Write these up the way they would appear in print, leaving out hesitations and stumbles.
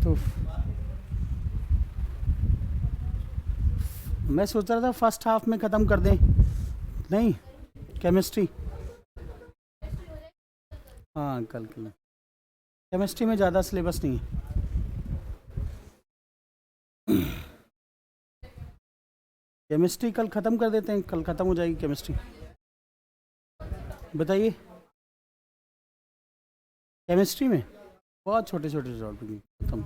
तो मैं सोच रहा था फर्स्ट हाफ में ख़त्म कर दें। नहीं, केमिस्ट्री। हाँ, कल की केमिस्ट्री में ज़्यादा सिलेबस नहीं है। केमिस्ट्री कल ख़त्म कर देते हैं, कल ख़त्म हो जाएगी केमिस्ट्री। बताइए। केमिस्ट्री में बहुत छोटे छोटे टॉपिक खत्म।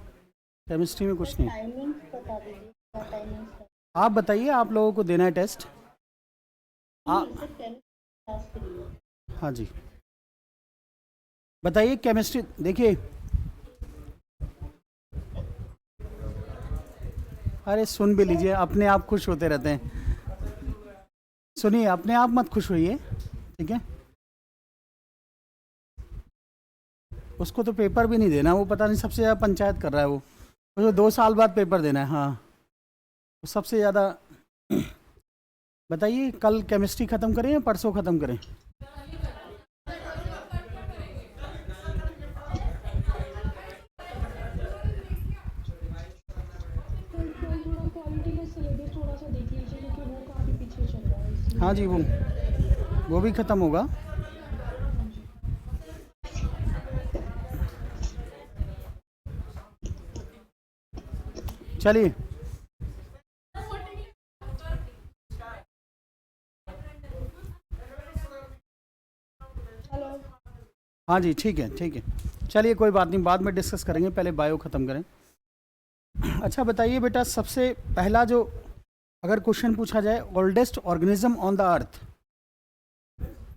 केमिस्ट्री में कुछ नहीं। टाइमिंग्स बता दीजिए, क्या टाइमिंग्स है? आप बताइए, आप लोगों को देना है टेस्ट। नहीं सर, केमिस्ट्री क्लास के लिए। हाँ जी, बताइए केमिस्ट्री। देखिए, अरे सुन भी लीजिए, अपने आप खुश होते रहते हैं। सुनिए, अपने आप मत खुश होइए, ठीक है। उसको तो पेपर भी नहीं देना, वो पता नहीं सबसे ज़्यादा पंचायत कर रहा है वो। मुझे 2 साल बाद पेपर देना है। हाँ, वो सबसे ज़्यादा। बताइए, कल केमिस्ट्री ख़त्म करें या परसों ख़त्म करें? सर कल थोड़ा क्वालिटी का सिलेबस थोड़ा सा देख लीजिए, क्योंकि वो काफ़ी पीछे चल रहा है हाँ इसलिए। जी, वो भी ख़त्म होगा। हाँ जी। चलिए, हेलो। हाँ जी, ठीक है ठीक है। चलिए, कोई बात नहीं, बाद में डिस्कस करेंगे, पहले बायो ख़त्म करें। अच्छा बताइए बेटा, सबसे पहला जो अगर क्वेश्चन पूछा जाए, oldest organism on the earth,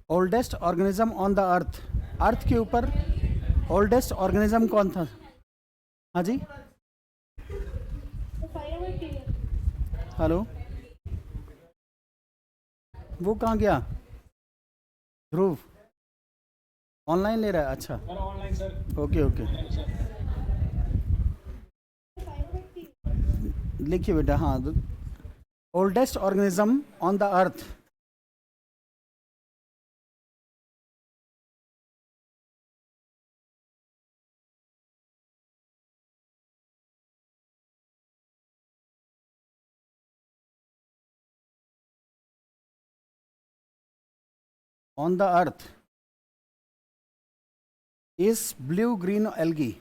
oldest organism on the earth, earth के ऊपर ओल्डेस्ट ऑर्गेनिज्म कौन था? हाँ जी, तो फाइनामाइट क्लियर। हेलो, वो कहाँ गया? ध्रुव ऑनलाइन ले रहा है? अच्छा, sir online sir. Okay okay. फाइनामाइट क्लियर। लिखिए बेटा। हाँ, oldest organism on the earth. On the earth is blue green algae.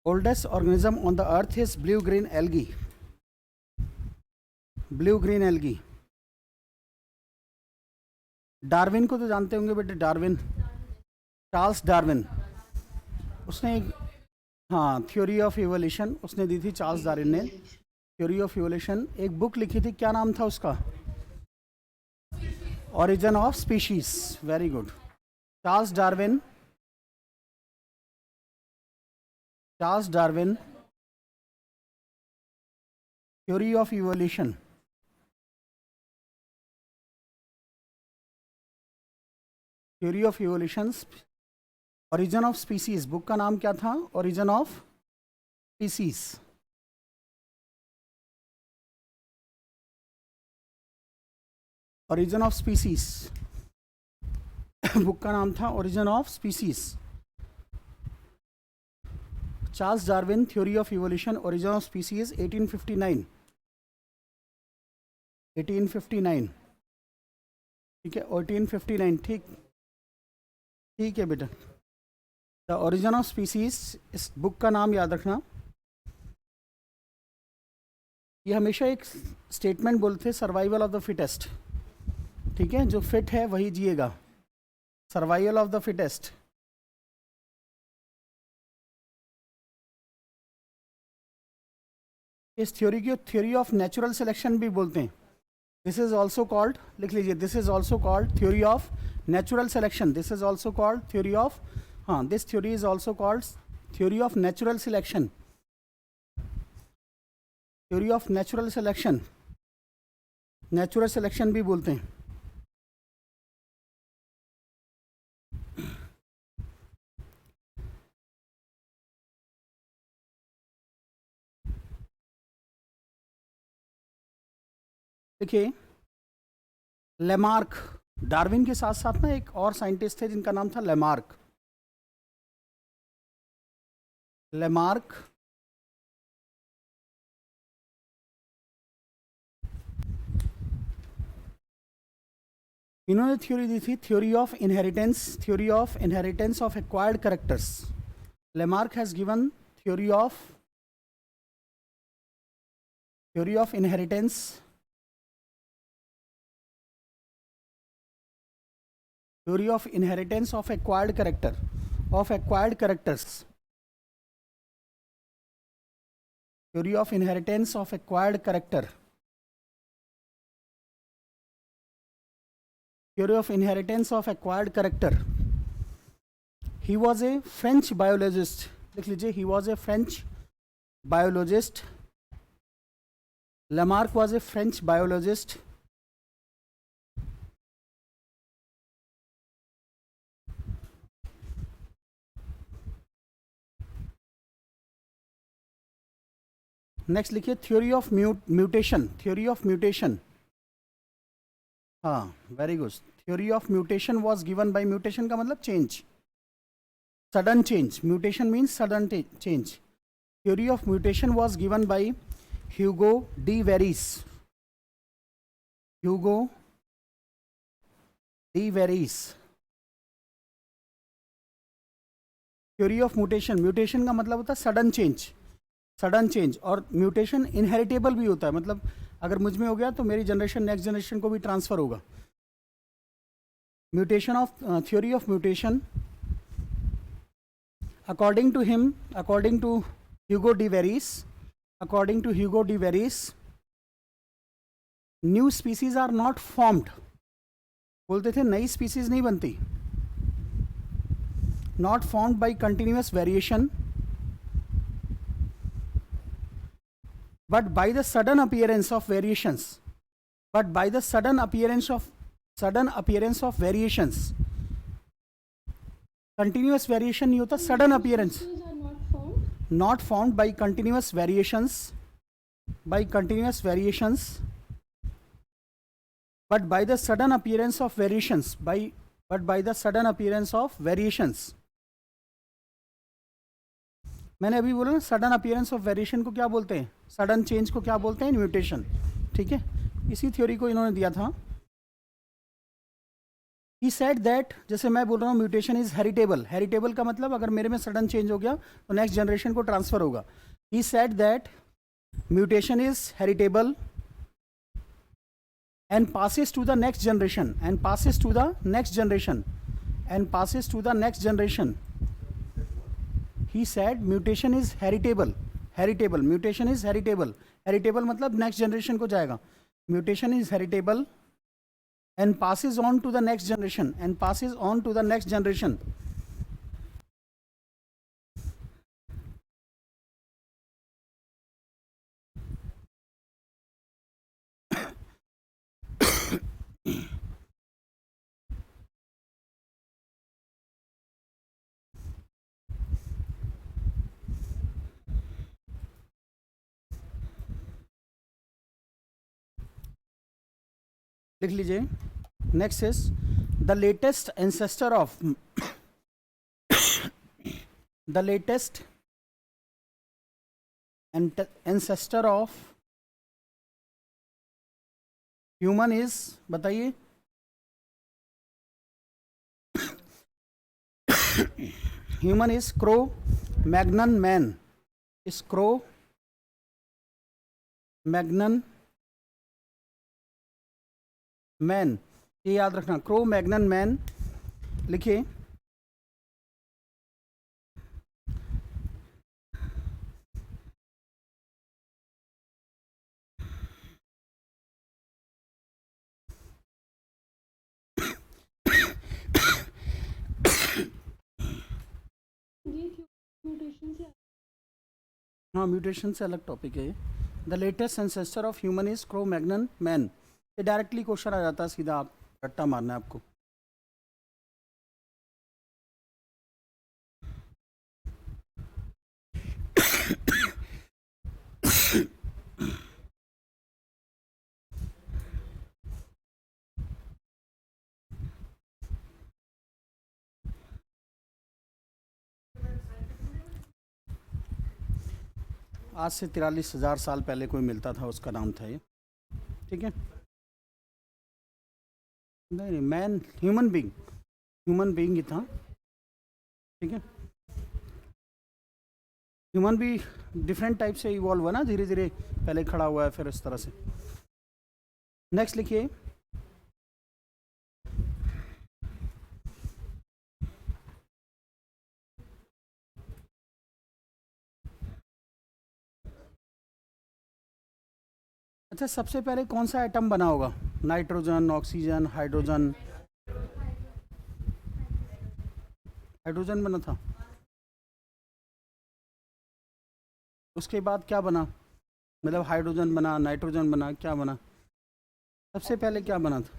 Oldest organism on the earth is blue green algae. Blue green algae. Darwin को तो जानते होंगे बेटे, Darwin, Charles Darwin. उसने एक, हाँ, थ्योरी ऑफ इवोल्यूशन उसने दी थी, चार्ल्स डार्विन ने। थ्योरी ऑफ इवोल्यूशन एक बुक लिखी थी, क्या नाम था उसका? Origin of species. Very good. Charles Darwin, Charles Darwin, theory of evolution. Theory of evolution, origin of species. Book का नाम क्या था? Origin of species. Origin of species book का नाम था, origin of species. Charles Darwin, theory of evolution, origin of species, 1859। 1859, ठीक है, 1859। ठीक, ठीक है बेटा। द ओरिजिन ऑफ स्पीसीज, इस बुक का नाम याद रखना। ये हमेशा एक स्टेटमेंट बोलते, सर्वाइवल ऑफ द फिटेस्ट। ठीक है, जो फिट है वही जिएगा, सर्वाइवल ऑफ द फिटेस्ट। इस थ्योरी को थ्योरी ऑफ नेचुरल सिलेक्शन भी बोलते हैं। दिस इज ऑल्सो कॉल्ड, लिख लीजिए, this is also called theory of natural selection. This is also called theory of, हाँ, this theory is also called theory of natural selection. Theory of natural selection, natural selection भी बोलते हैं। देखिए, Lamarck, Darwin के साथ साथ ना एक और साइंटिस्ट थे जिनका नाम था लेमार्क। लेमार्क इन्होंने थ्योरी दी थी, theory of inheritance of acquired characters. Lamarck has given theory of inheritance of acquired characters. Theory of inheritance of acquired character. Theory of inheritance of acquired character. He was a French biologist. लिख लीजिए, he was a French biologist. Lamarck was a French biologist. Next लिखिए theory of mutation. Theory of mutation, हाँ very good. Theory of mutation was given by, mutation का मतलब change, sudden change. Mutation means sudden change. Theory of mutation was given by Hugo de Vries. Hugo de Vries. Theory of mutation, mutation का मतलब होता है sudden change, sudden change. और mutation inheritable भी होता है, मतलब अगर मुझ में हो गया तो मेरी जनरेशन नेक्स्ट जनरेशन को भी ट्रांसफर होगा। Mutation of theory of mutation, according to him, according to Hugo de Vries, according to Hugo de Vries, new species are not formed. बोलते थे नई स्पीसीज नहीं बनती, not formed by continuous variation, but by the sudden appearance of variations, variations. Continuous variation नहीं होता, sudden appearance, not formed by continuous variations, but by the sudden appearance of variations, मैंने अभी बोला ना, सडन अपीयरेंस ऑफ वेरिएशन को क्या बोलते हैं, सडन चेंज को क्या बोलते हैं, म्यूटेशन। ठीक है, इसी थ्योरी को इन्होंने दिया था। ही सेड दैट, जैसे मैं बोल रहा हूँ म्यूटेशन इज हेरिटेबल। हेरिटेबल का मतलब अगर मेरे में सडन चेंज हो गया तो नेक्स्ट जनरेशन को ट्रांसफर होगा। He said that mutation is heritable and passes to the next generation, and passes to the next generation, and passes to the next generation. He said mutation is heritable, mutation is heritable, मतलब next generation को जाएगा। mutation is heritable and passes on to the next generation, लिख लीजिए। Next is the latest ancestor of human is, बताइए। Human is Cro Magnon man, is Cro Magnon man, ये याद रखना, crow Magnon man. लिखिए हाँ, म्यूटेशन से अलग टॉपिक है ये। The latest ancestor of human is Cro Magnon man. ये डायरेक्टली क्वेश्चन आ जाता है, सीधा आप रट्टा मारना है आपको। आज से 43,000 साल पहले कोई मिलता था, उसका नाम था ये। ठीक है, नहीं नहीं, मैन, ह्यूमन बीइंग ही था। ठीक है, ह्यूमन भी डिफरेंट टाइप से इवॉल्व हुआ ना धीरे धीरे, पहले खड़ा हुआ है फिर इस तरह से। नेक्स्ट लिखिए, अच्छा सबसे पहले कौन सा एटम बना होगा? Nitrogen, oxygen, hydrogen. हाइड्रोजन बना था। उसके बाद क्या बना? मतलब हाइड्रोजन बना, नाइट्रोजन बना, क्या बना? सबसे पहले क्या बना था?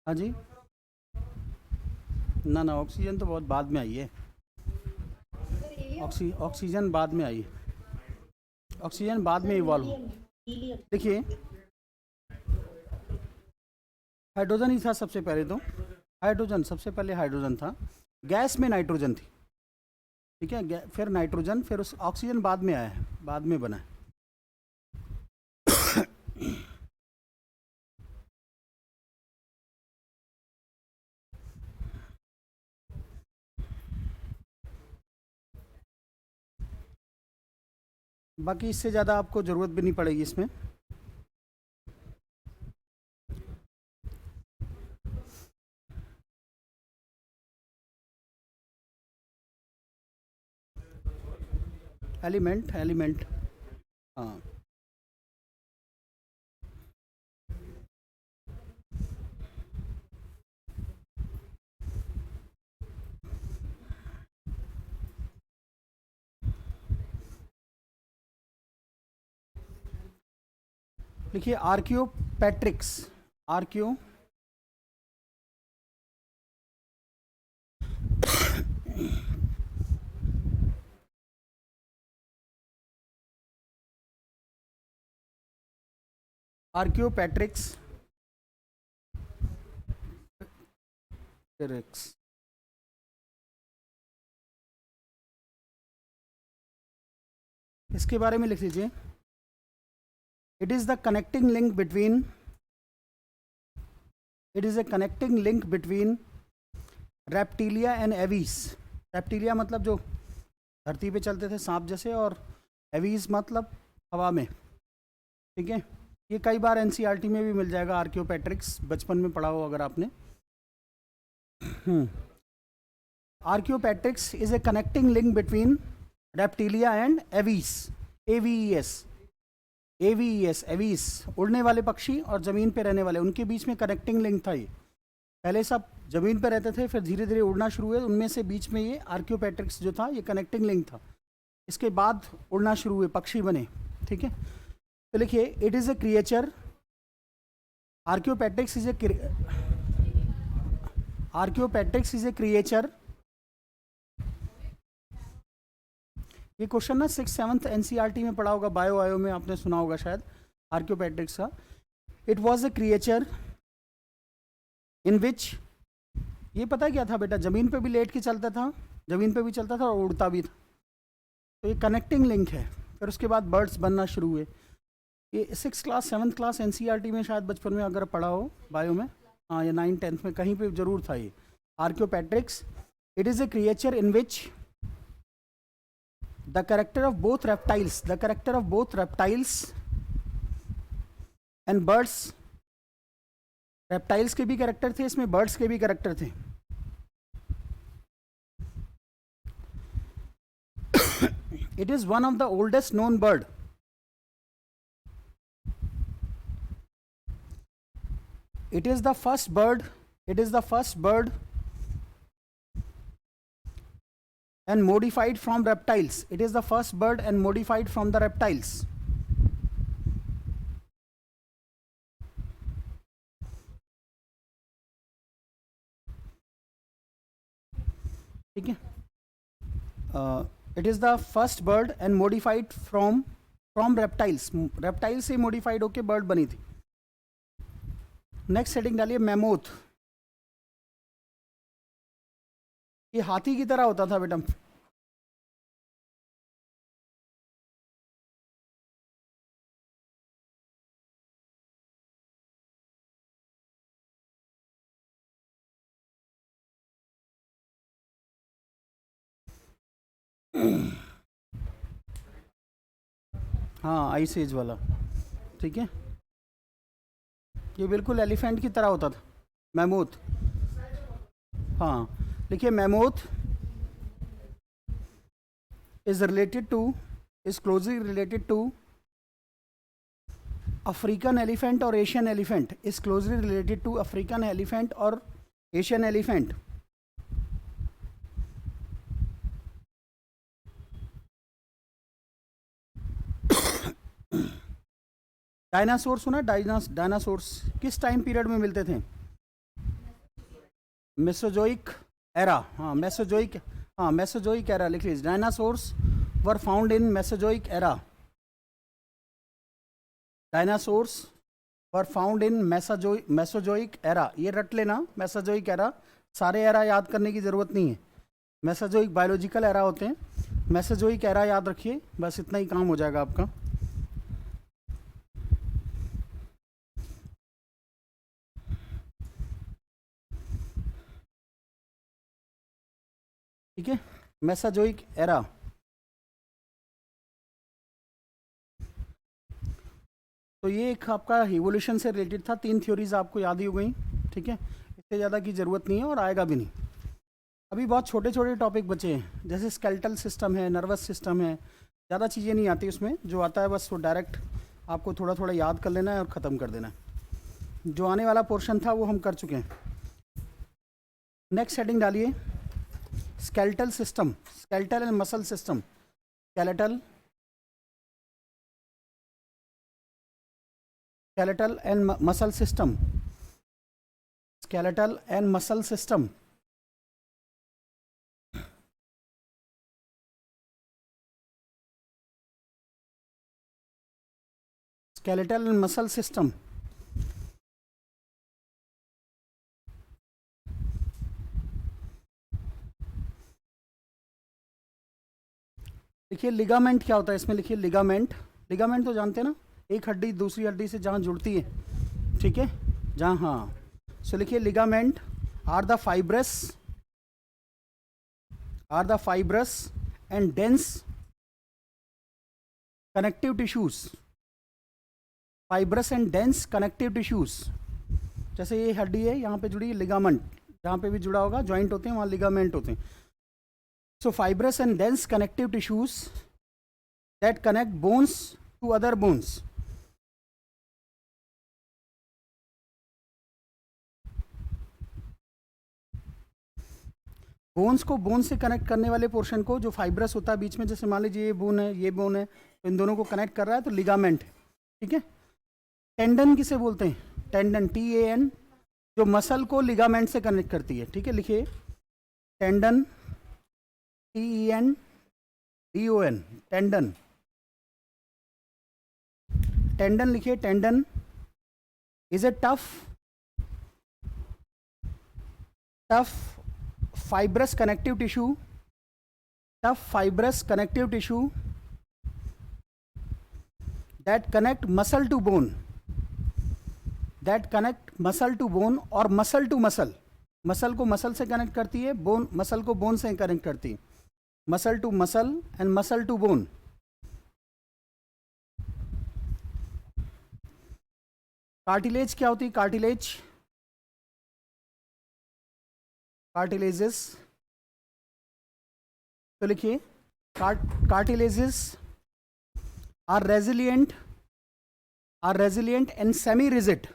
हाँ जी, ना ना, ऑक्सीजन तो बहुत बाद में आई है। ऑक्सीजन बाद में आई, ऑक्सीजन बाद में इवॉल्व। देखिए, हाइड्रोजन ही था सबसे पहले तो, हाइड्रोजन सबसे पहले, हाइड्रोजन था। गैस में नाइट्रोजन थी। ठीक है, फिर नाइट्रोजन, फिर उस ऑक्सीजन बाद में आया है, बाद में बना है। बाकी इससे ज़्यादा आपको ज़रूरत भी नहीं पड़ेगी इसमें। एलिमेंट, हाँ। लिखिए आर्कियोपेट्रिक्स, आर्कियो आर्कियोपेट्रिक्स इसके बारे में लिख लीजिए। It is the connecting link between, it is A connecting link between Reptilia and aves. Reptilia मतलब जो धरती पे चलते थे सांप जैसे, और एवीज मतलब हवा में। ठीक है, ये कई बार एनसीईआरटी में भी मिल जाएगा, आर्कियोपेट्रिक्स, बचपन में पढ़ा हो अगर आपने। Archaeopteryx is a connecting link between Reptilia and Aves, Aves, Aves, Aves उड़ने वाले पक्षी और ज़मीन पे रहने वाले, उनके बीच में कनेक्टिंग लिंक था ये। पहले सब ज़मीन पे रहते थे, फिर धीरे धीरे उड़ना शुरू हुए, उनमें से बीच में ये आर्कियोपेट्रिक्स जो था ये कनेक्टिंग लिंक था। इसके बाद उड़ना शुरू हुए, पक्षी बने। ठीक है, तो लिखिए, it is a creature, Archaeopteryx is a, Archaeopteryx is a creature. ये क्वेश्चन ना 6th-7th एनसीईआरटी में पढ़ा होगा, बायो आयो में आपने सुना होगा शायद, आर्कियोपेट्रिक्स का। It was a creature in विच, ये पता क्या था बेटा, ज़मीन पे भी लेट के चलता था, ज़मीन पे भी चलता था और उड़ता भी था। तो ये कनेक्टिंग लिंक है। फिर उसके बाद बर्ड्स बनना शुरू हुए। ये 6th class 7th class NCERT में शायद बचपन में अगर पढ़ा हो, बायो में, हाँ, या 9th-10th में कहीं पे जरूर था ये Archaeopteryx. It is a creature in which the character of both reptiles, the character of both reptiles and birds, reptiles के भी कैरेक्टर थे इसमें, birds के भी कैरेक्टर थे। It is one of the oldest known bird. It is the first bird, it is the first bird and modified from reptiles. It is the first bird and modified from the reptiles. ठीक है, it is the first bird and modified from reptiles, reptile से modified होके bird बनी थी। Next heading डालिए, mammoth. ये हाथी की तरह होता था बेटा, हाँ, आइस एज वाला, ठीक है। ये बिल्कुल एलिफेंट की तरह होता था, मैमूथ। हाँ, देखिए mammoth is related to, is closely related to African elephant और Asian elephant, is closely related to African elephant और एशियन एलिफेंट। डायनासोर सुना? डायनासोर्स किस टाइम पीरियड में मिलते थे? Mesozoic era. हाँ मेसोजोइक, हाँ मेसोजोइक एरा लिख लीजिए। Dinosaurs were found in Mesozoic era. Dinosaurs were found in Mesozoic era. ये रट लेना, मेसोजोइक एरा। सारे एरा याद करने की ज़रूरत नहीं है। मेसोजोइक बायोलॉजिकल एरा होते हैं, मेसोजोइक एरा याद रखिए, बस इतना ही काम हो जाएगा आपका। ठीक है, मेसोजोइक एरा। तो ये एक आपका इवोल्यूशन से रिलेटेड था। 3 थ्योरीज आपको याद ही हो गई, ठीक है। इससे ज़्यादा की ज़रूरत नहीं है और आएगा भी नहीं। अभी बहुत छोटे छोटे टॉपिक बचे हैं, जैसे स्केलेटल सिस्टम है, नर्वस सिस्टम है। ज़्यादा चीज़ें नहीं आती उसमें, जो आता है बस वो डायरेक्ट आपको थोड़ा थोड़ा याद कर लेना है और ख़त्म कर देना है। जो आने वाला पोर्शन था वो हम कर चुके हैं। नेक्स्ट हेडिंग डालिए, skeletal system, skeletal and muscle system. Skeletal, skeletal and muscle system, skeletal and muscle system। skeletal and muscle system। देखिए लिगामेंट क्या होता है इसमें, लिखिए लिगामेंट। लिगामेंट तो जानते हैं ना, एक हड्डी दूसरी हड्डी से जहाँ जुड़ती है, ठीक है, जहाँ, हाँ। सो लिखिए ligament are the fibrous and dense connective tissues. Fibrous and dense connective tissues. जैसे ये हड्डी है, यहाँ पे जुड़ी है, लिगामेंट जहाँ पे भी जुड़ा होगा, जॉइंट होते हैं वहाँ लिगामेंट होते हैं। So fibrous and dense connective tissues that connect bones to other bones। Bones को बोन से कनेक्ट करने वाले पोर्शन को, जो फाइब्रस होता है बीच में, जैसे मान लीजिए ये बोन है, ये बोन है, तो इन दोनों को कनेक्ट कर रहा है तो लिगामेंट, ठीक है। टेंडन किसे बोलते हैं? टेंडन, TAN, जो मसल को लिगामेंट से कनेक्ट करती है, ठीक है। लिखिए टेंडन, TENDON, टेंडन। टेंडन लिखिए, tendon is a tough fibrous connective tissue, tough fibrous connective tissue that connect muscle to bone, that connect muscle to bone और muscle to muscle। मसल को muscle से connect करती है, bone muscle को bone से connect करती है। Muscle to muscle and muscle to bone. Cartilage क्या होती है? Cartilage, cartilages. तो लिखिए cartilages are resilient and semi rigid,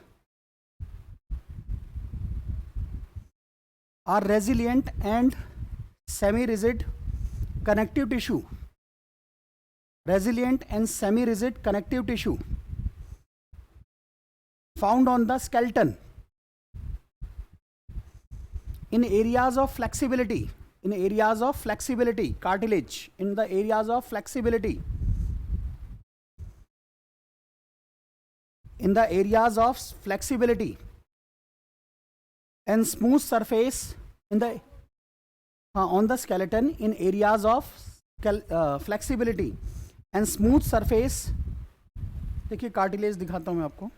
are resilient and semi rigid connective tissue, resilient and semi rigid connective tissue found on the skeleton in areas of flexibility, in areas of flexibility, cartilage in the areas of flexibility, in the areas of flexibility and smooth surface in the on the skeleton in areas of flexibility and smooth surface। देखिए cartilage दिखाता हूं मैं आपको।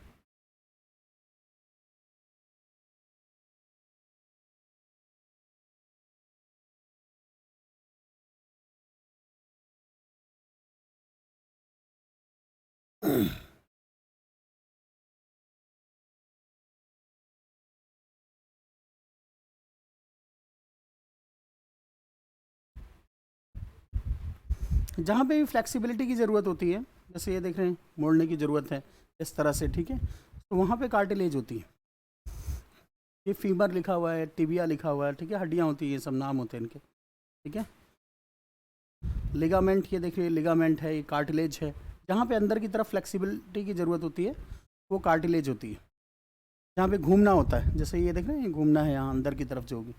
जहाँ पे भी flexibility की ज़रूरत होती है, जैसे ये देख रहे हैं मोड़ने की ज़रूरत है इस तरह से, ठीक है, तो वहाँ पे कार्टिलेज होती है। ये फीमर लिखा हुआ है, टिबिया लिखा हुआ है, ठीक है, हड्डियाँ होती हैं, ये सब नाम होते हैं इनके, ठीक है। लिगामेंट, ये देखिए लिगामेंट है, ये कार्टिलेज है। जहाँ पे अंदर की तरफ फ्लेक्सिबिलिटी की ज़रूरत होती है वो कार्टिलेज होती है। जहाँ पे घूमना होता है, जैसे ये देख रहे हैं, ये घूमना है यहाँ अंदर की तरफ जो होगी,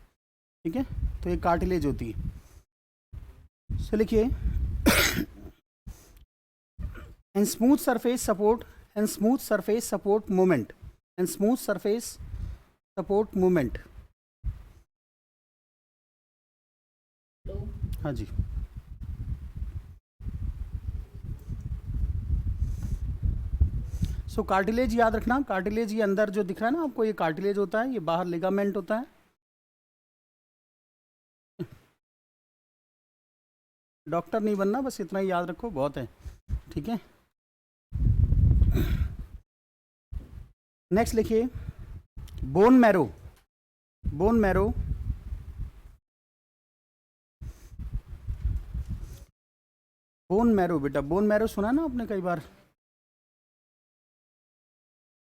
ठीक है, तो ये कार्टिलेज होती है। सो लिखिए and smooth surface support and smooth surface support movement and smooth surface support movement। हाँ जी, सो कार्टिलेज याद रखना, कार्टिलेज ये अंदर जो दिख रहा है ना आपको, ये कार्टिलेज होता है, ये बाहर लिगामेंट होता है। डॉक्टर नहीं बनना, बस इतना ही याद रखो, बहुत है, ठीक है। नेक्स्ट लिखिए bone marrow. Bone marrow, bone marrow बेटा, बोन मैरो सुना ना आपने कई बार?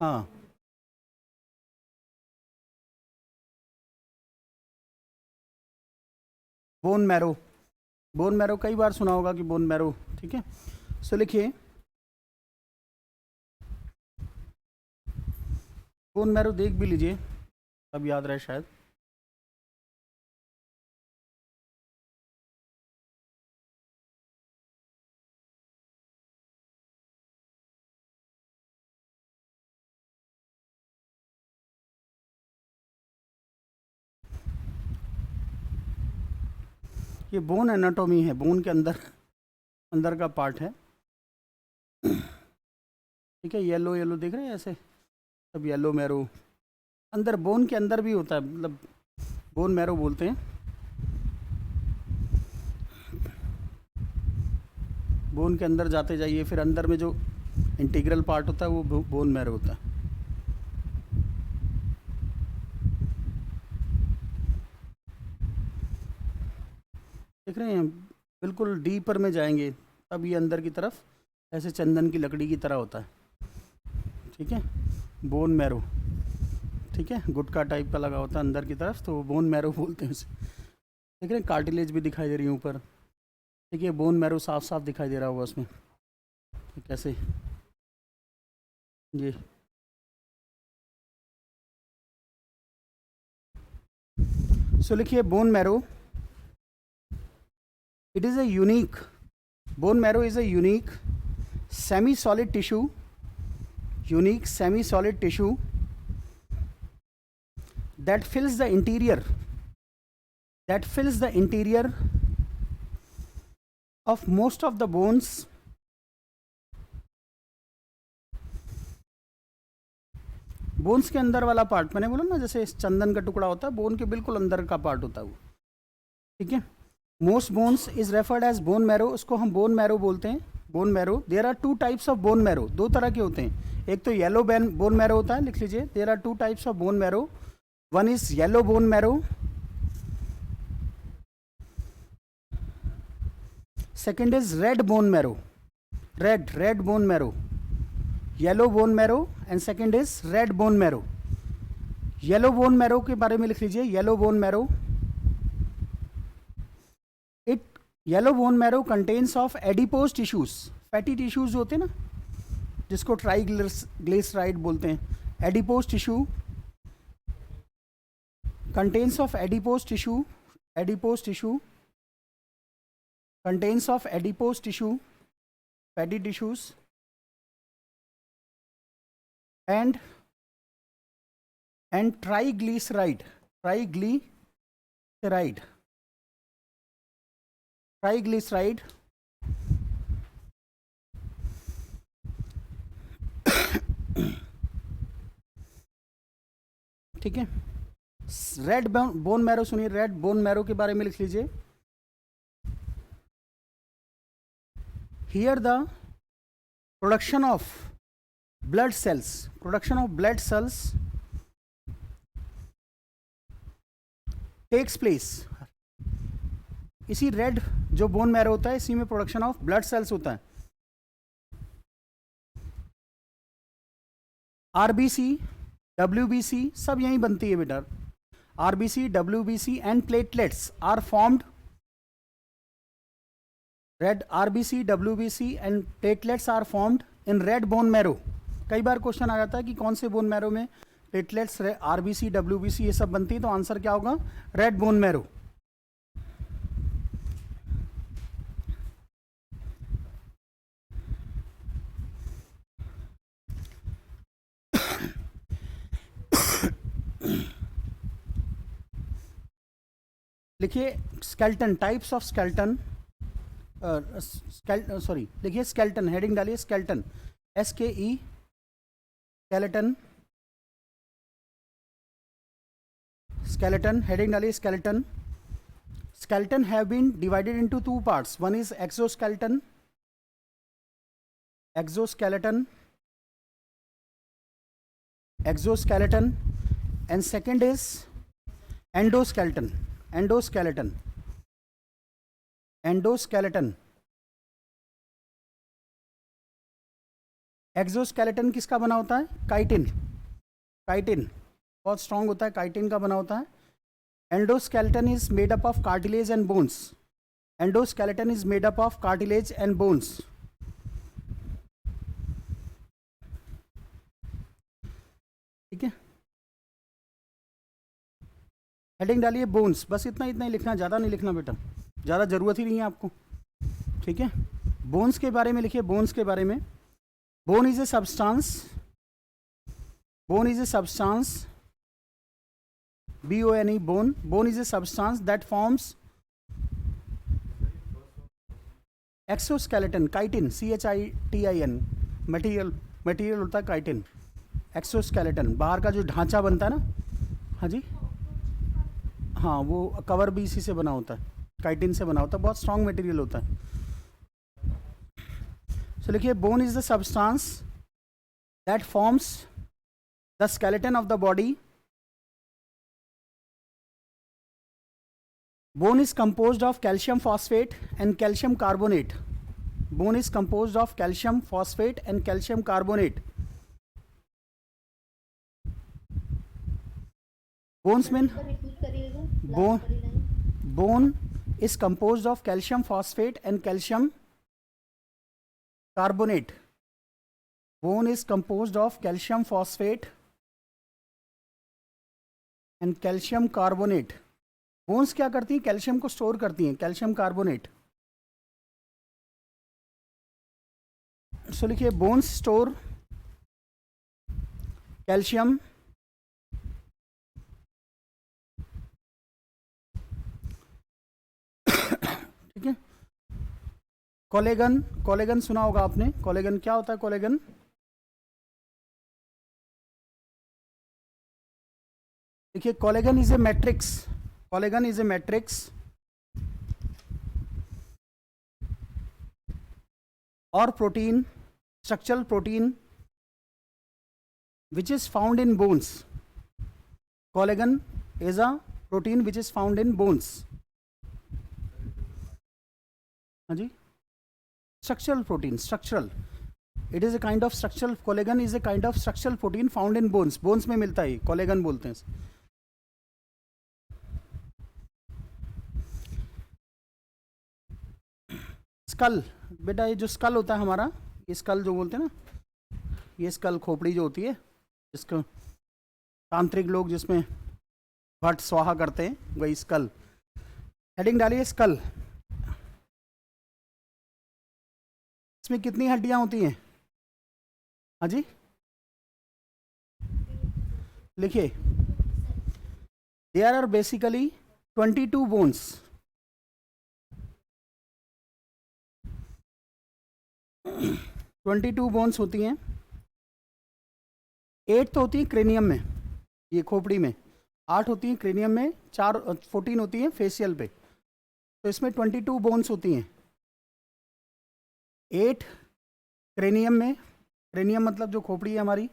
हाँ, बोन मैरो, बोन मैरो कई बार सुना होगा कि बोन मैरो, ठीक है। सो लिखिए बोन मैरो, देख भी लीजिए अब याद रहे शायद। ये बोन एनाटॉमी है, बोन के अंदर, अंदर का पार्ट है, ठीक है। येलो येलो देख रहे हैं ऐसे, सब येलो मैरो, अंदर बोन के अंदर भी होता है, मतलब बोन मैरो बोलते हैं। बोन के अंदर जाते जाइए, फिर अंदर में जो इंटीग्रल पार्ट होता है वो बोन मैरो होता है। देख रहे हैं, बिल्कुल डीपर में जाएंगे तब ये अंदर की तरफ ऐसे चंदन की लकड़ी की तरह होता है, ठीक है, बोन मैरो, ठीक है, गुटका टाइप का लगा होता है अंदर की तरफ, तो बोन मैरो बोलते हैं उसे। देख रहे हैं कार्टिलेज भी दिखाई दे रही है ऊपर, ठीक है, बोन मैरो साफ साफ दिखाई दे रहा होगा उसमें, कैसे ये। सो लिखिए bone marrow, it is a unique, bone marrow is a unique semi solid tissue, unique semi solid tissue that fills the interior, that fills the interior of most of the bones, bones के अंदर वाला part, मैंने बोला ना जैसे चंदन का टुकड़ा होता है, बोन के बिल्कुल अंदर का पार्ट होता है वो, ठीक है। Most bones is referred as bone marrow, उसको हम बोन मैरो बोलते हैं, bone marrow. There are two types of bone marrow, दो तरह के होते हैं, एक तो येलो बोन मैरो होता है, लिख लीजिए, there are two types of bone marrow, one is yellow bone marrow, second is red bone marrow, red bone marrow, yellow bone marrow and second is red bone marrow. Yellow bone marrow के बारे में लिख लीजिए, yellow bone marrow, yellow bone marrow contains of adipose tissues, fatty tissues होते हैं ना, जिसको triglyceride बोलते हैं, adipose tissue, contains of adipose tissue, adipose tissue, contains of adipose tissue, fatty tissues, and triglyceride, triglyceride, triglyceride, ठीक है। Red bone marrow सुनिए, red bone marrow के बारे में लिख लीजिए, here the production of blood cells takes place, इसी red जो बोन मैरो होता है इसी में प्रोडक्शन ऑफ ब्लड सेल्स होता है। आरबीसी, डब्ल्यूबीसी सब यहीं बनती है बेटा। RBC, WBC and platelets are formed, red RBC, WBC and platelets are formed in red bone marrow. कई बार क्वेश्चन आ जाता है कि कौन से बोन मैरो में प्लेटलेट्स, आरबीसी, डब्ल्यूबीसी ये सब बनती है, तो आंसर क्या होगा? Red bone marrow. लिखिए skeleton, types of skeleton, sorry लिखिए स्केल्टन, हेडिंग डालिए skeleton, SKE skeleton, skeleton, heading डालिए skeleton. Skeleton have been divided into two parts. One is exoskeleton, and second is endoskeleton. Exoskeleton किसका बना होता है? Chitin बहुत strong होता है, काइटिन का बना होता है। Endoskeleton is made up of cartilage and bones. ठीक है, हेडिंग डालिए बोन्स, बस इतना ही लिखना, ज़्यादा नहीं लिखना बेटा, ज़्यादा ज़रूरत ही नहीं है आपको। ठीक है, बोन्स के बारे में लिखिए, बोन्स के बारे में। Bone is a substance, BONE, bone is a substance that forms exoskeleton, chitin, CHITIN, material होता है काइटिन। एक्सोस्केलेटन बाहर का जो ढांचा बनता है ना, हाँ जी, हाँ वो कवर भी इसी से बना होता है, काइटिन से बना होता है, बहुत स्ट्रॉन्ग मटेरियल होता है। सो लिखिए bone is the substance that forms the skeleton of the body. Bone is composed of calcium phosphate and calcium carbonate. Bones में bone is composed of calcium phosphate and calcium carbonate. Bone is composed of calcium phosphate and calcium carbonate. Bones क्या करती हैं? Calcium को store करती हैं, calcium carbonate. सो लिखिए bones store calcium, ठीक है। कोलेगन सुना होगा आपने, कोलेगन क्या होता है? कोलेगन देखिए, collagen is a matrix or protein, structural protein which is found in bones. Collagen is a protein which is found in bones. हाँ जी, structural protein, it is a kind of structural, collagen is a kind of structural protein found in bones. Bones में मिलता है, collagen बोलते हैं। School, बेटा ये जो school होता है हमारा, ये स्कल जो बोलते हैं ना, ये स्कल खोपड़ी जो होती है, जिसको तांत्रिक लोग जिसमें भट्ट स्वाहा करते हैं, वही स्कल। हेडिंग डालिए स्कल। इसमें कितनी हड्डियां होती हैं? हाँ जी, लिखिए there are basically 22 bones. Bones होती हैं। 8 तो होती है क्रेनियम में, ये खोपड़ी में, 8 होती हैं क्रेनियम में, 14 होती हैं फेशियल पे, तो इसमें 22 बोन्स होती हैं। 8 क्रेनियम में, क्रेनियम मतलब जो खोपड़ी है हमारी,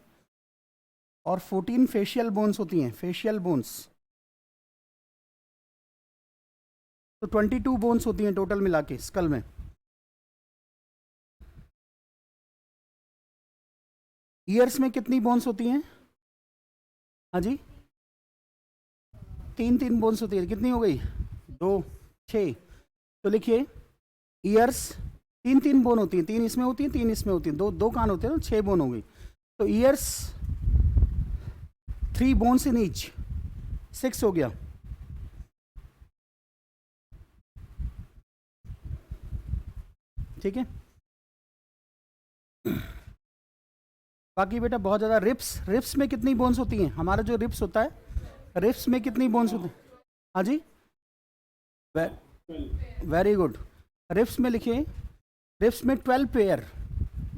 और 14 फेशियल बोन्स होती हैं, फेशियल बोन्स। तो 22 बोन्स होती हैं टोटल मिला के स्कल में। ईयर्स में कितनी बोन्स होती हैं? हाँ जी, 3 बोन्स होती है। कितनी हो गई? 2, 6। तो लिखिए ईयर्स 3 बोन होती हैं, 3 इसमें होती हैं, 3 इसमें होती हैं, 2 कान होते हैं, 6 बोन हो गई। तो ईयर्स 3 बोन्स इन ईच, 6 हो गया। ठीक है। बाकी बेटा बहुत ज़्यादा रिप्स में कितनी बोन्स होती हैं? हमारा जो रिप्स होता है, रिप्स में कितनी बोन्स होती हैं? हाँ जी, वेरी गुड। रिप्स में लिखिए, रिप्स में 12 पेयर,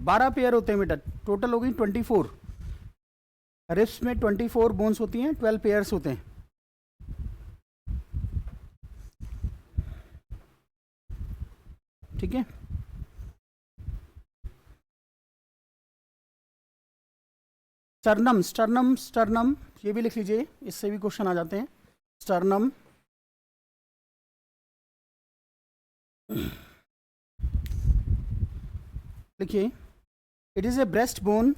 12 पेयर होते हैं बेटा, टोटल हो गई 24। रिप्स में 24 बोन्स होती हैं, 12 पेयर्स होते हैं। ठीक है। स्टर्नम ये भी लिख लीजिए, इससे भी क्वेश्चन आ जाते हैं। स्टर्नम, लिखिए it is A breast bone,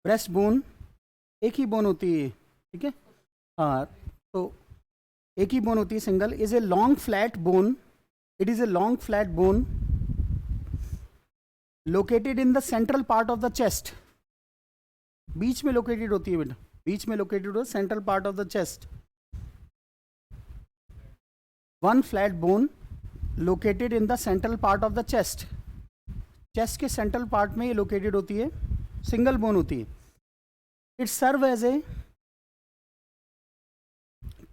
breast bone एक ही बोन होती है। ठीक है, हाँ, तो एक ही बोन होती है, single. Is a long flat bone, it is a long flat bone located in the central part of the chest. बीच में लोकेटेड होती है बेटा, बीच में लोकेटेड होता है, central part of the chest. One flat bone located in the central part of the chest. Chest के central part में ये लोकेटेड होती है, सिंगल बोन होती है। It serve as a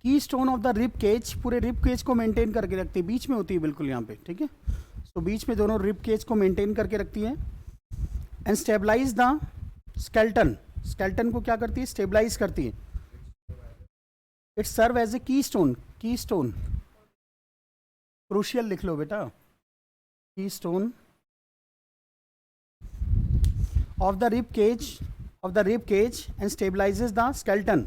keystone of the rib cage, पूरे rib cage को maintain करके रखती है, बीच में होती है बिल्कुल यहाँ पे। ठीक है, तो बीच में दोनों रिब केज को मेंटेन करके रखती है। And stabilise the skeleton, skeleton को क्या करती है? स्टेबलाइज करती है। इट सर्व एज ए की स्टोन, की स्टोन क्रूशियल लिख लो बेटा, keystone of the rib cage, of the rib cage and stabilises the skeleton.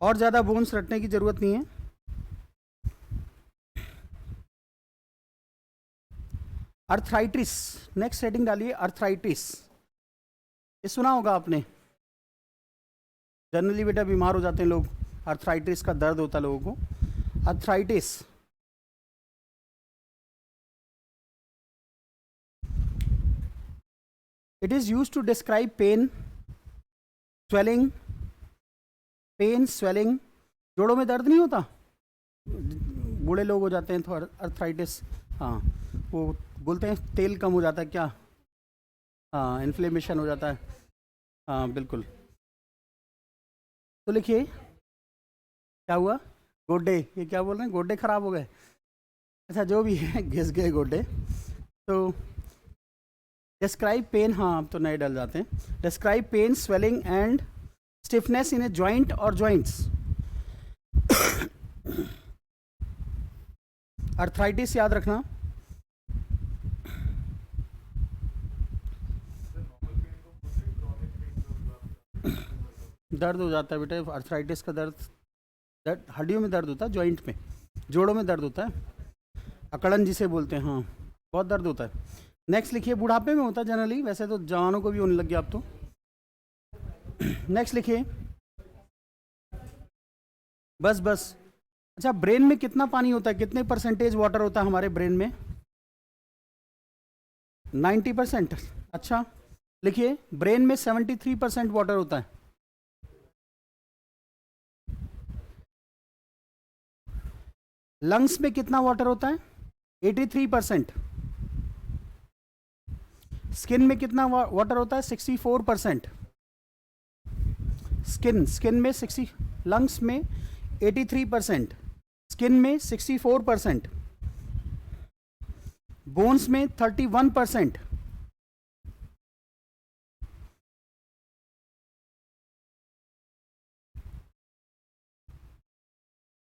और ज़्यादा बोन्स रटने की ज़रूरत नहीं है। अर्थराइटिस, नेक्स्ट हेडिंग डालिए अर्थराइटिस। ये सुना होगा आपने, जनरली बेटा बीमार हो जाते हैं लोग, अर्थराइटिस का दर्द होता है लोगों को। Arthritis it is used to describe pain, swelling, pain swelling. जोड़ों में दर्द नहीं होता, बूढ़े लोग हो जाते हैं तो अर्थराइटिस, हाँ, वो बोलते हैं तेल कम हो जाता है क्या, हाँ, इन्फ्लेमेशन हो जाता है, हाँ बिल्कुल। तो लिखिए क्या हुआ? गोड्डे, ये क्या बोल रहे हैं? गोड्डे खराब हो गए, अच्छा जो भी है, घिस गए गोड्डे। तो डिस्क्राइब पेन, हाँ अब तो नए डल जाते हैं। Describe pain, swelling and stiffness in a joint और जॉइंट्स। अर्थराइटिस याद रखना, दर्द हो जाता है बेटा, अर्थराइटिस का दर्द, दर्द हड्डियों में दर्द होता है, जॉइंट में, जोड़ों में दर्द होता है, अकड़न जिसे बोलते हैं, हाँ बहुत दर्द होता है। नेक्स्ट लिखिए, बुढ़ापे में होता है जनरली, वैसे तो जवानों को भी होने लग गया अब तो। नेक्स्ट लिखिए, बस बस। अच्छा, ब्रेन में कितना पानी होता है, कितने परसेंटेज वाटर होता है हमारे ब्रेन में? 90%। अच्छा लिखिए, ब्रेन में 73% वाटर होता है। लंग्स में कितना वाटर होता है? 83%। स्किन में कितना वाटर होता है? 64%। स्किन में 60, लंग्स में 83%, स्किन में 64%, बोन्स में 31%,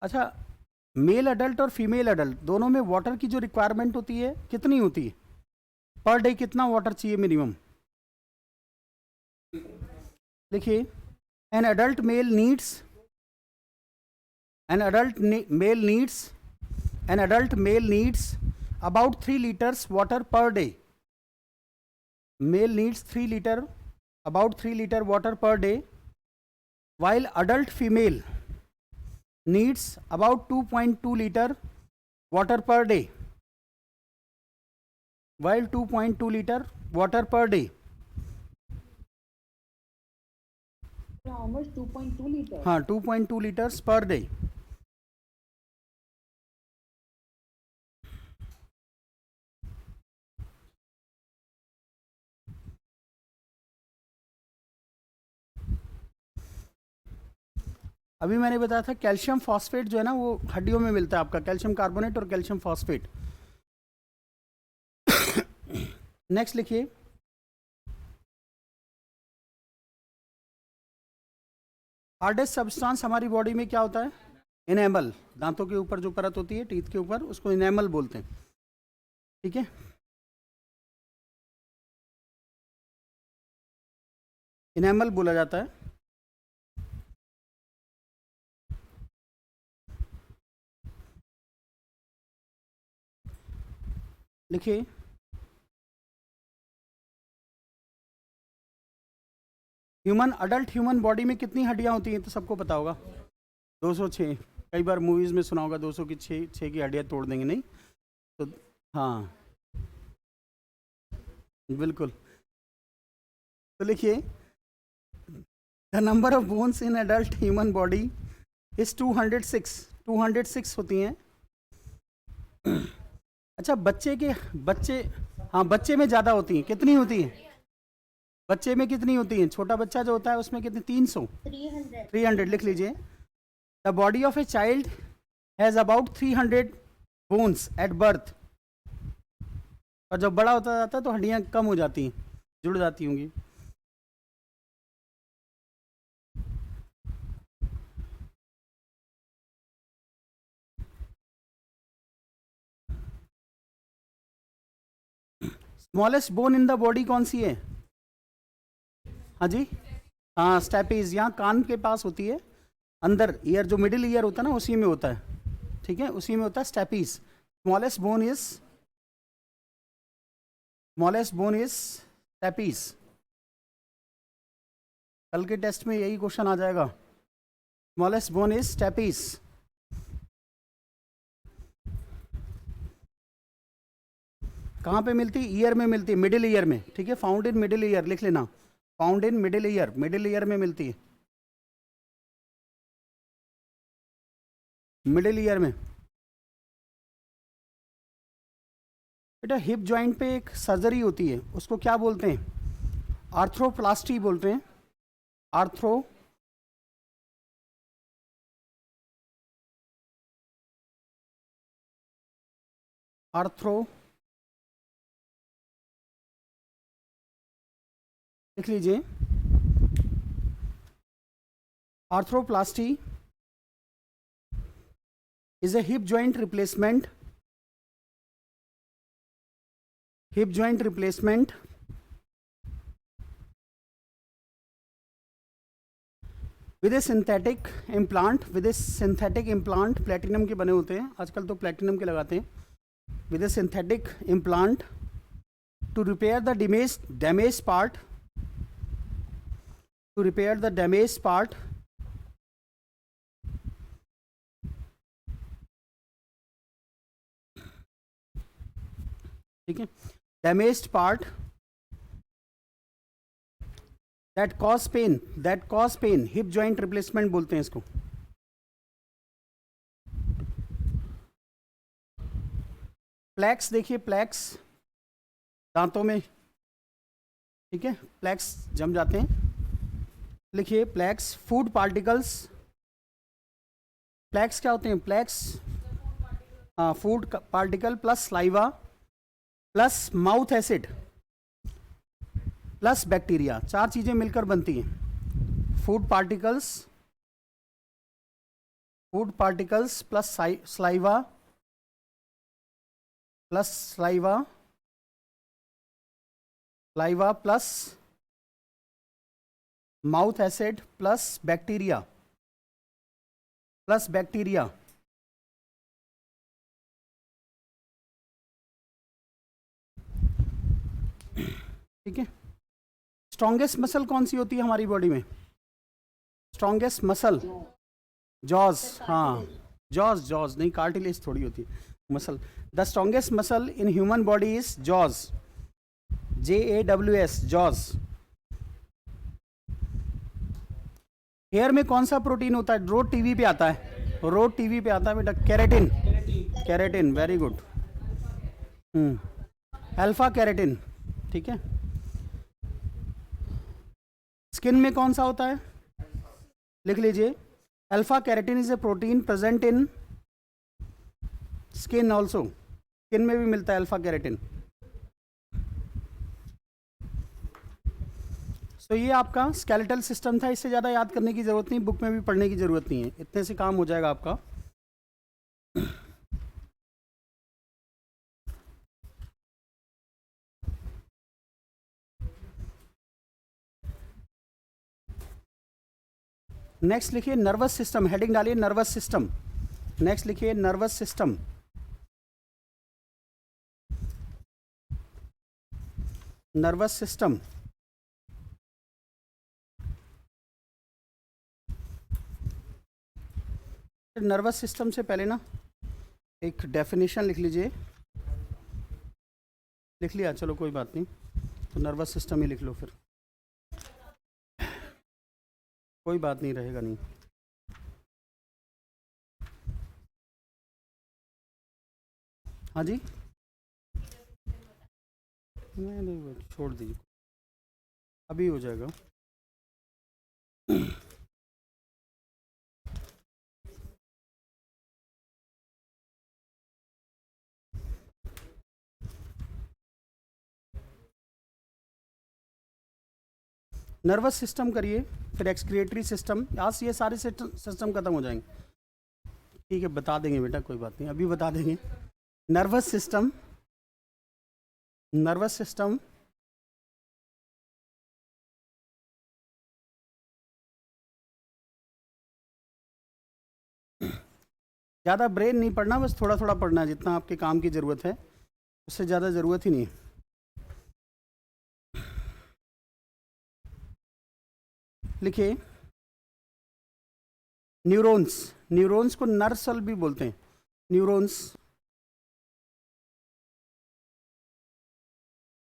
अच्छा, मेल अडल्ट और फीमेल अडल्ट दोनों में वाटर की जो रिक्वायरमेंट होती है कितनी होती है पर डे, कितना वाटर चाहिए मिनिमम? देखिए, an adult mail needs an adult mail needs an adult mail needs about 3 liters water per day. Male needs 3 liter, about 3 liter water per day, while adult female needs about 2.2 liter water per day. While 2.2 liter water per day. How much? 2.2 liters. हाँ, 2.2 liters per day. अभी मैंने बताया था calcium phosphate जो है ना वो हड्डियों में मिलता है आपका, कैल्शियम कार्बोनेट और कैल्शियम फॉस्फेट। नेक्स्ट लिखिए, हार्डेस्ट सब्सटेंस हमारी बॉडी में क्या होता है? इनेमल, दांतों के ऊपर जो परत होती है टीथ के ऊपर, उसको इनेमल बोलते हैं। ठीक है, इनेमल बोला जाता है। लिखिए, अडल्ट ह्यूमन बॉडी में कितनी हड्डियां होती हैं? तो सबको पता होगा 206। कई बार मूवीज में सुना होगा 200 की 6 की हड्डियां तोड़ देंगे, नहीं तो हाँ बिल्कुल। तो लिखिए, the number of bones in adult human body is 206 होती हैं। अच्छा, बच्चे में ज़्यादा होती हैं, कितनी होती हैं? बच्चे में कितनी होती हैं? छोटा बच्चा जो होता है उसमें कितनी? 300 लिख लीजिए। The body of a child has about 300 bones at birth. और जब बड़ा होता जाता है तो हड्डियाँ कम हो जाती हैं, जुड़ जाती होंगी। Smallest bone in the body कौन सी है? हाँ जी, हाँ स्टेपीज, यहाँ कान के पास होती है, अंदर ईयर जो मिडिल ईयर होता है ना उसी में होता है। ठीक है, उसी में होता है stapes. Smallest bone is stapes. कल के टेस्ट में यही क्वेश्चन आ जाएगा, स्मॉलेस्ट बोन इज स्टेपीज। कहाँ पे मिलती? ईयर में मिलती है, मिडिल ईयर में। ठीक है, फाउंड इन मिडिल ईयर लिख लेना, फाउंड इन मिडिल ईयर में मिलती है, मिडिल ईयर में। बेटा हिप जॉइंट पे एक सर्जरी होती है, उसको क्या बोलते हैं? आर्थ्रोप्लास्टी बोलते हैं। आर्थ्रो लिख लीजिए, arthroplasty is a hip joint replacement with a synthetic implant platinum के बने होते हैं, आजकल तो प्लेटिनम के लगाते हैं। with a synthetic implant to repair the damaged part ठीक है, damaged part that cause pain, hip joint replacement बोलते हैं इसको। प्लैक्स, देखिए प्लैक्स दांतों में, ठीक है, प्लैक्स जम जाते हैं। लिखिए प्लैक्स, फूड पार्टिकल्स। प्लैक्स क्या होते हैं? प्लैक्स food particle plus saliva plus mouth acid plus bacteria, 4 चीज़ें मिलकर बनती हैं। Food particles, food particles plus saliva plus mouth acid plus bacteria ठीक है। स्ट्रॉन्गेस्ट मसल कौन सी होती है हमारी बॉडी में? स्ट्रॉन्गेस्ट मसल जॉज, हाँ जॉज नहीं, कार्टिलेज थोड़ी होती है muscle. The strongest muscle in human body is jaws, JAWS, jaws. Hair में कौन सा प्रोटीन होता है? रोज टीवी पे आता है बेटा, keratin, very good. Alpha keratin, ठीक है। स्किन में कौन सा होता है? लिख लीजिए, alpha keratin is a protein present in skin also, skin में भी मिलता है अल्फा कैरेटिन। तो ये आपका स्केलेटल सिस्टम था, इससे ज़्यादा याद करने की ज़रूरत नहीं, बुक में भी पढ़ने की ज़रूरत नहीं है, इतने से काम हो जाएगा आपका। नेक्स्ट लिखिए नर्वस सिस्टम, हेडिंग डालिए नर्वस सिस्टम। नेक्स्ट लिखिए nervous system. Nervous system, nervous system से पहले ना एक डेफिनेशन लिख लीजिए। लिख लिया? चलो कोई बात नहीं, तो नर्वस सिस्टम ही लिख लो फिर, कोई बात नहीं, रहेगा नहीं। हाँ जी, नहीं छोड़ दीजिए, अभी हो जाएगा। नर्वस सिस्टम करिए, फिर एक्सक्रिएटरी सिस्टम, आज ये सारे सिस्टम खत्म हो जाएंगे। ठीक है, बता देंगे बेटा, कोई बात नहीं, अभी बता देंगे। नर्वस सिस्टम ज़्यादा ब्रेन नहीं पढ़ना, बस थोड़ा थोड़ा पढ़ना है, जितना आपके काम की ज़रूरत है, उससे ज़्यादा ज़रूरत ही नहीं है। लिखिए न्यूरॉन्स को नर्व सेल भी बोलते हैं। न्यूरॉन्स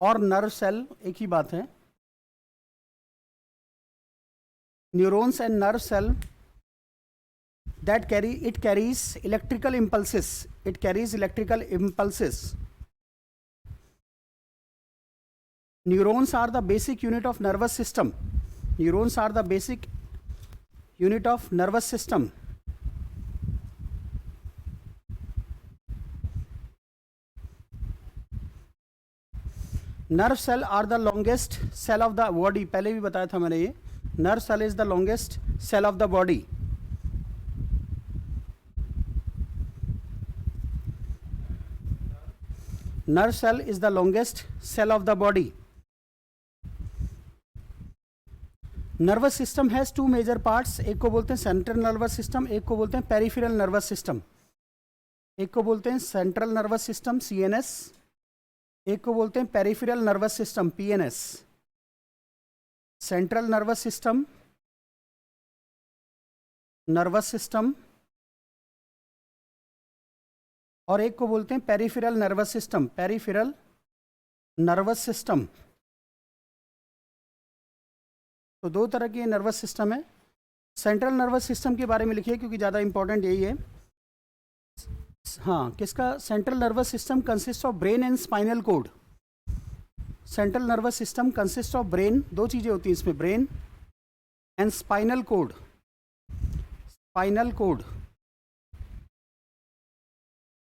और नर्व सेल एक ही बात है। Neurons and nerve cell it carries electrical impulses. Neurons are the basic unit of nervous system. Nerve cell are the longest cell of the body. पहले भी बताया था मैंने ये, nerve cell is the longest cell of the body. Nerve cell is the longest cell of the body. Nervous system has two major parts. एक को बोलते हैं सेंट्रल नर्वस सिस्टम, एक को बोलते हैं पेरिफेरल नर्वस सिस्टम। एक को बोलते हैं सेंट्रल नर्वस सिस्टम CNS, एक को बोलते हैं peripheral nervous system PNS। Central nervous system और एक को बोलते हैं पेरिफेरल नर्वस सिस्टम। तो दो तरह के नर्वस सिस्टम है। सेंट्रल नर्वस सिस्टम के बारे में लिखिए, क्योंकि ज़्यादा इंपॉर्टेंट यही है। हाँ, किसका? Central nervous system consist of brain and spinal cord. Central nervous system consist of brain, दो चीज़ें होती हैं इसमें, brain and spinal cord.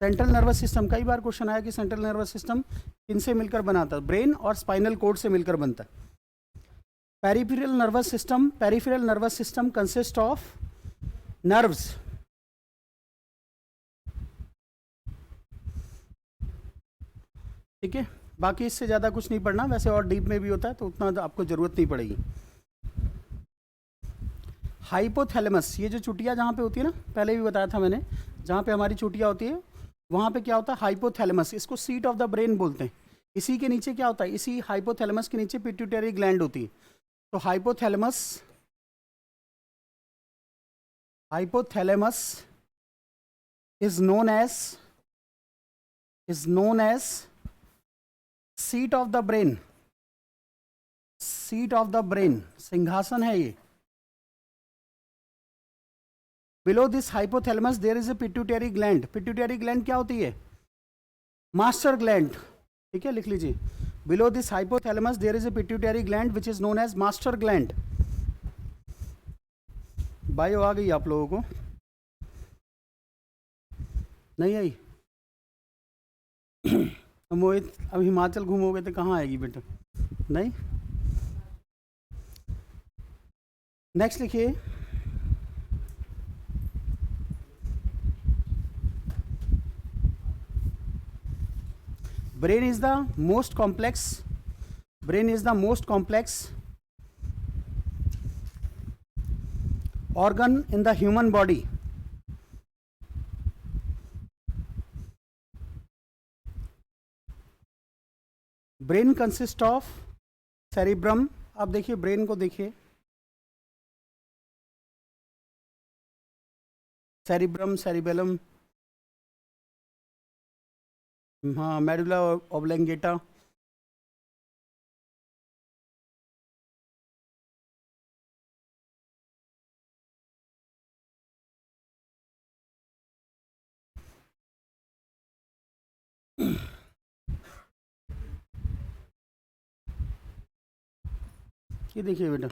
Central nervous system, कई बार क्वेश्चन आया कि सेंट्रल नर्वस सिस्टम किनसे मिलकर बनाता है? ब्रेन और स्पाइनल कोड से मिलकर बनता है। Peripheral nervous system consist of nerves ठीक है, बाकी इससे ज़्यादा कुछ नहीं पढ़ना, वैसे और डीप में भी होता है तो उतना आपको ज़रूरत नहीं पड़ेगी। हाइपोथैलेमस, ये जो चुटिया जहाँ पे होती है ना, पहले भी बताया था मैंने, जहाँ पे हमारी चुटिया होती है वहाँ पे क्या होता है, हाइपोथैलेमस, इसको सीट ऑफ द ब्रेन बोलते हैं। इसी के नीचे क्या होता है, इसी हाइपोथैलेमस के नीचे पिट्यूटरी ग्लैंड होती है। तो hypothalamus, hypothalamus is known as seat of the brain, seat of the brain, सिंहासन है ये। Below this hypothalamus there is a pituitary gland. Pituitary gland क्या होती है, मास्टर ग्लैंड, ठीक है, लिख लीजिए। Below this hypothalamus there is a pituitary gland which is known as master gland. Bio आ गई आप लोगों को, नहीं आई? मोहित अब हिमाचल घूमोगे तो कहाँ आएगी बेटा, नहीं? नेक्स्ट लिखिए, brain is the most complex, brain is the most complex organ in the human body. Brain consist of cerebrum, अब देखिए ब्रेन को देखिए, सेरिब्रम, सेरिबेलम, हाँ, मेडुला ऑब्लेंगेटा, ये देखिए बेटा,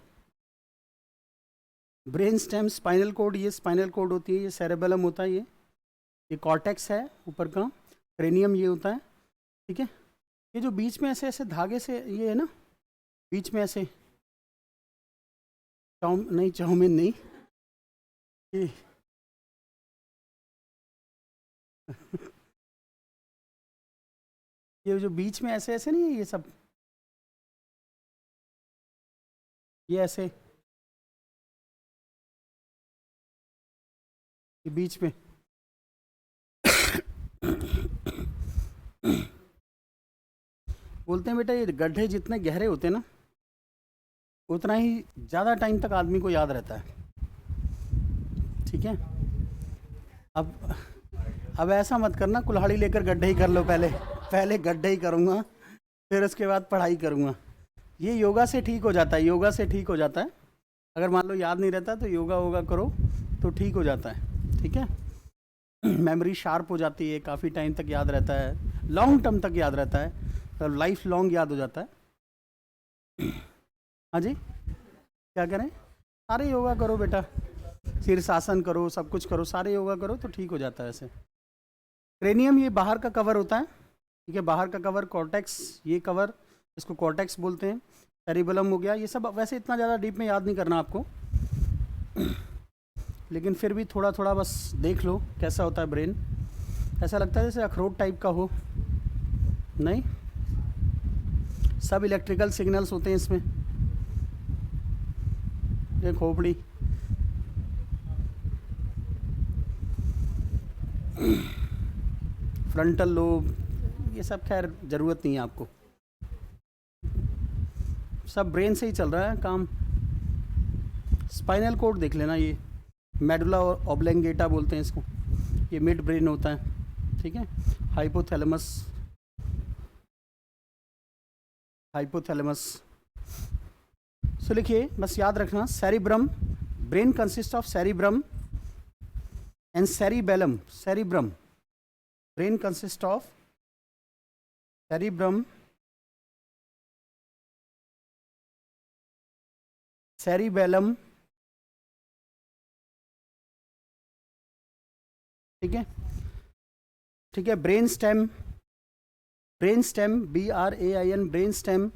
ब्रेन स्टेम, स्पाइनल कोड, ये स्पाइनल कोड होती है, ये सेरेबेलम होता है, ये कॉर्टेक्स है ऊपर का, क्रेनियम ये होता है, ठीक है। ये जो बीच में ऐसे ऐसे धागे से ये है ना, बीच में ऐसे, नहीं चाउमीन नहीं, ये ये जो बीच में ऐसे ऐसे नहीं है, ये सब, ये ऐसे, ये बीच में बोलते हैं बेटा, ये गड्ढे जितने गहरे होते हैं ना, उतना ही ज़्यादा टाइम तक आदमी को याद रहता है, ठीक है। अब ऐसा मत करना कुल्हाड़ी लेकर गड्ढे ही कर लो, पहले पहले गड्ढे ही करूँगा फिर उसके बाद पढ़ाई करूँगा। ये योगा से ठीक हो जाता है, योगा से ठीक हो जाता है। अगर मान लो याद नहीं रहता तो योगा वोगा करो तो ठीक हो जाता है, ठीक है। मेमोरी शार्प हो जाती है, काफ़ी टाइम तक याद रहता है, लॉन्ग टर्म तक याद रहता है, तो लाइफ लॉन्ग याद हो जाता है। हाँ जी, क्या करें, सारे योगा करो बेटा, शीर्षासन करो, सब कुछ करो, सारे योगा करो तो ठीक हो जाता है ऐसे। क्रेनियम ये बाहर का कवर होता है, ठीक है, बाहर का कवर, कॉर्टेक्स ये कवर, इसको कॉर्टेक्स बोलते हैं, सेरिबेलम हो गया, ये सब वैसे इतना ज़्यादा डीप में याद नहीं करना आपको, लेकिन फिर भी थोड़ा थोड़ा बस देख लो कैसा होता है ब्रेन। ऐसा लगता है जैसे अखरोट टाइप का हो, नहीं, सब इलेक्ट्रिकल सिग्नल्स होते हैं इसमें, ये खोपड़ी, फ्रंटल लोब, ये सब खैर ज़रूरत नहीं है आपको, सब ब्रेन से ही चल रहा है काम। स्पाइनल कोड देख लेना, ये मेडुला ऑब्लेंगेटा बोलते हैं इसको, ये मिड ब्रेन होता है, ठीक है। हाइपोथैलेमस, हाइपोथैलेमस, सो लिखिए, बस याद रखना, cerebrum, brain consist of cerebrum and cerebellum, cerebrum, brain consist of cerebrum, cerebellum, ठीक है, ठीक है। Brain stem, brain stem, BRAIN, brain stem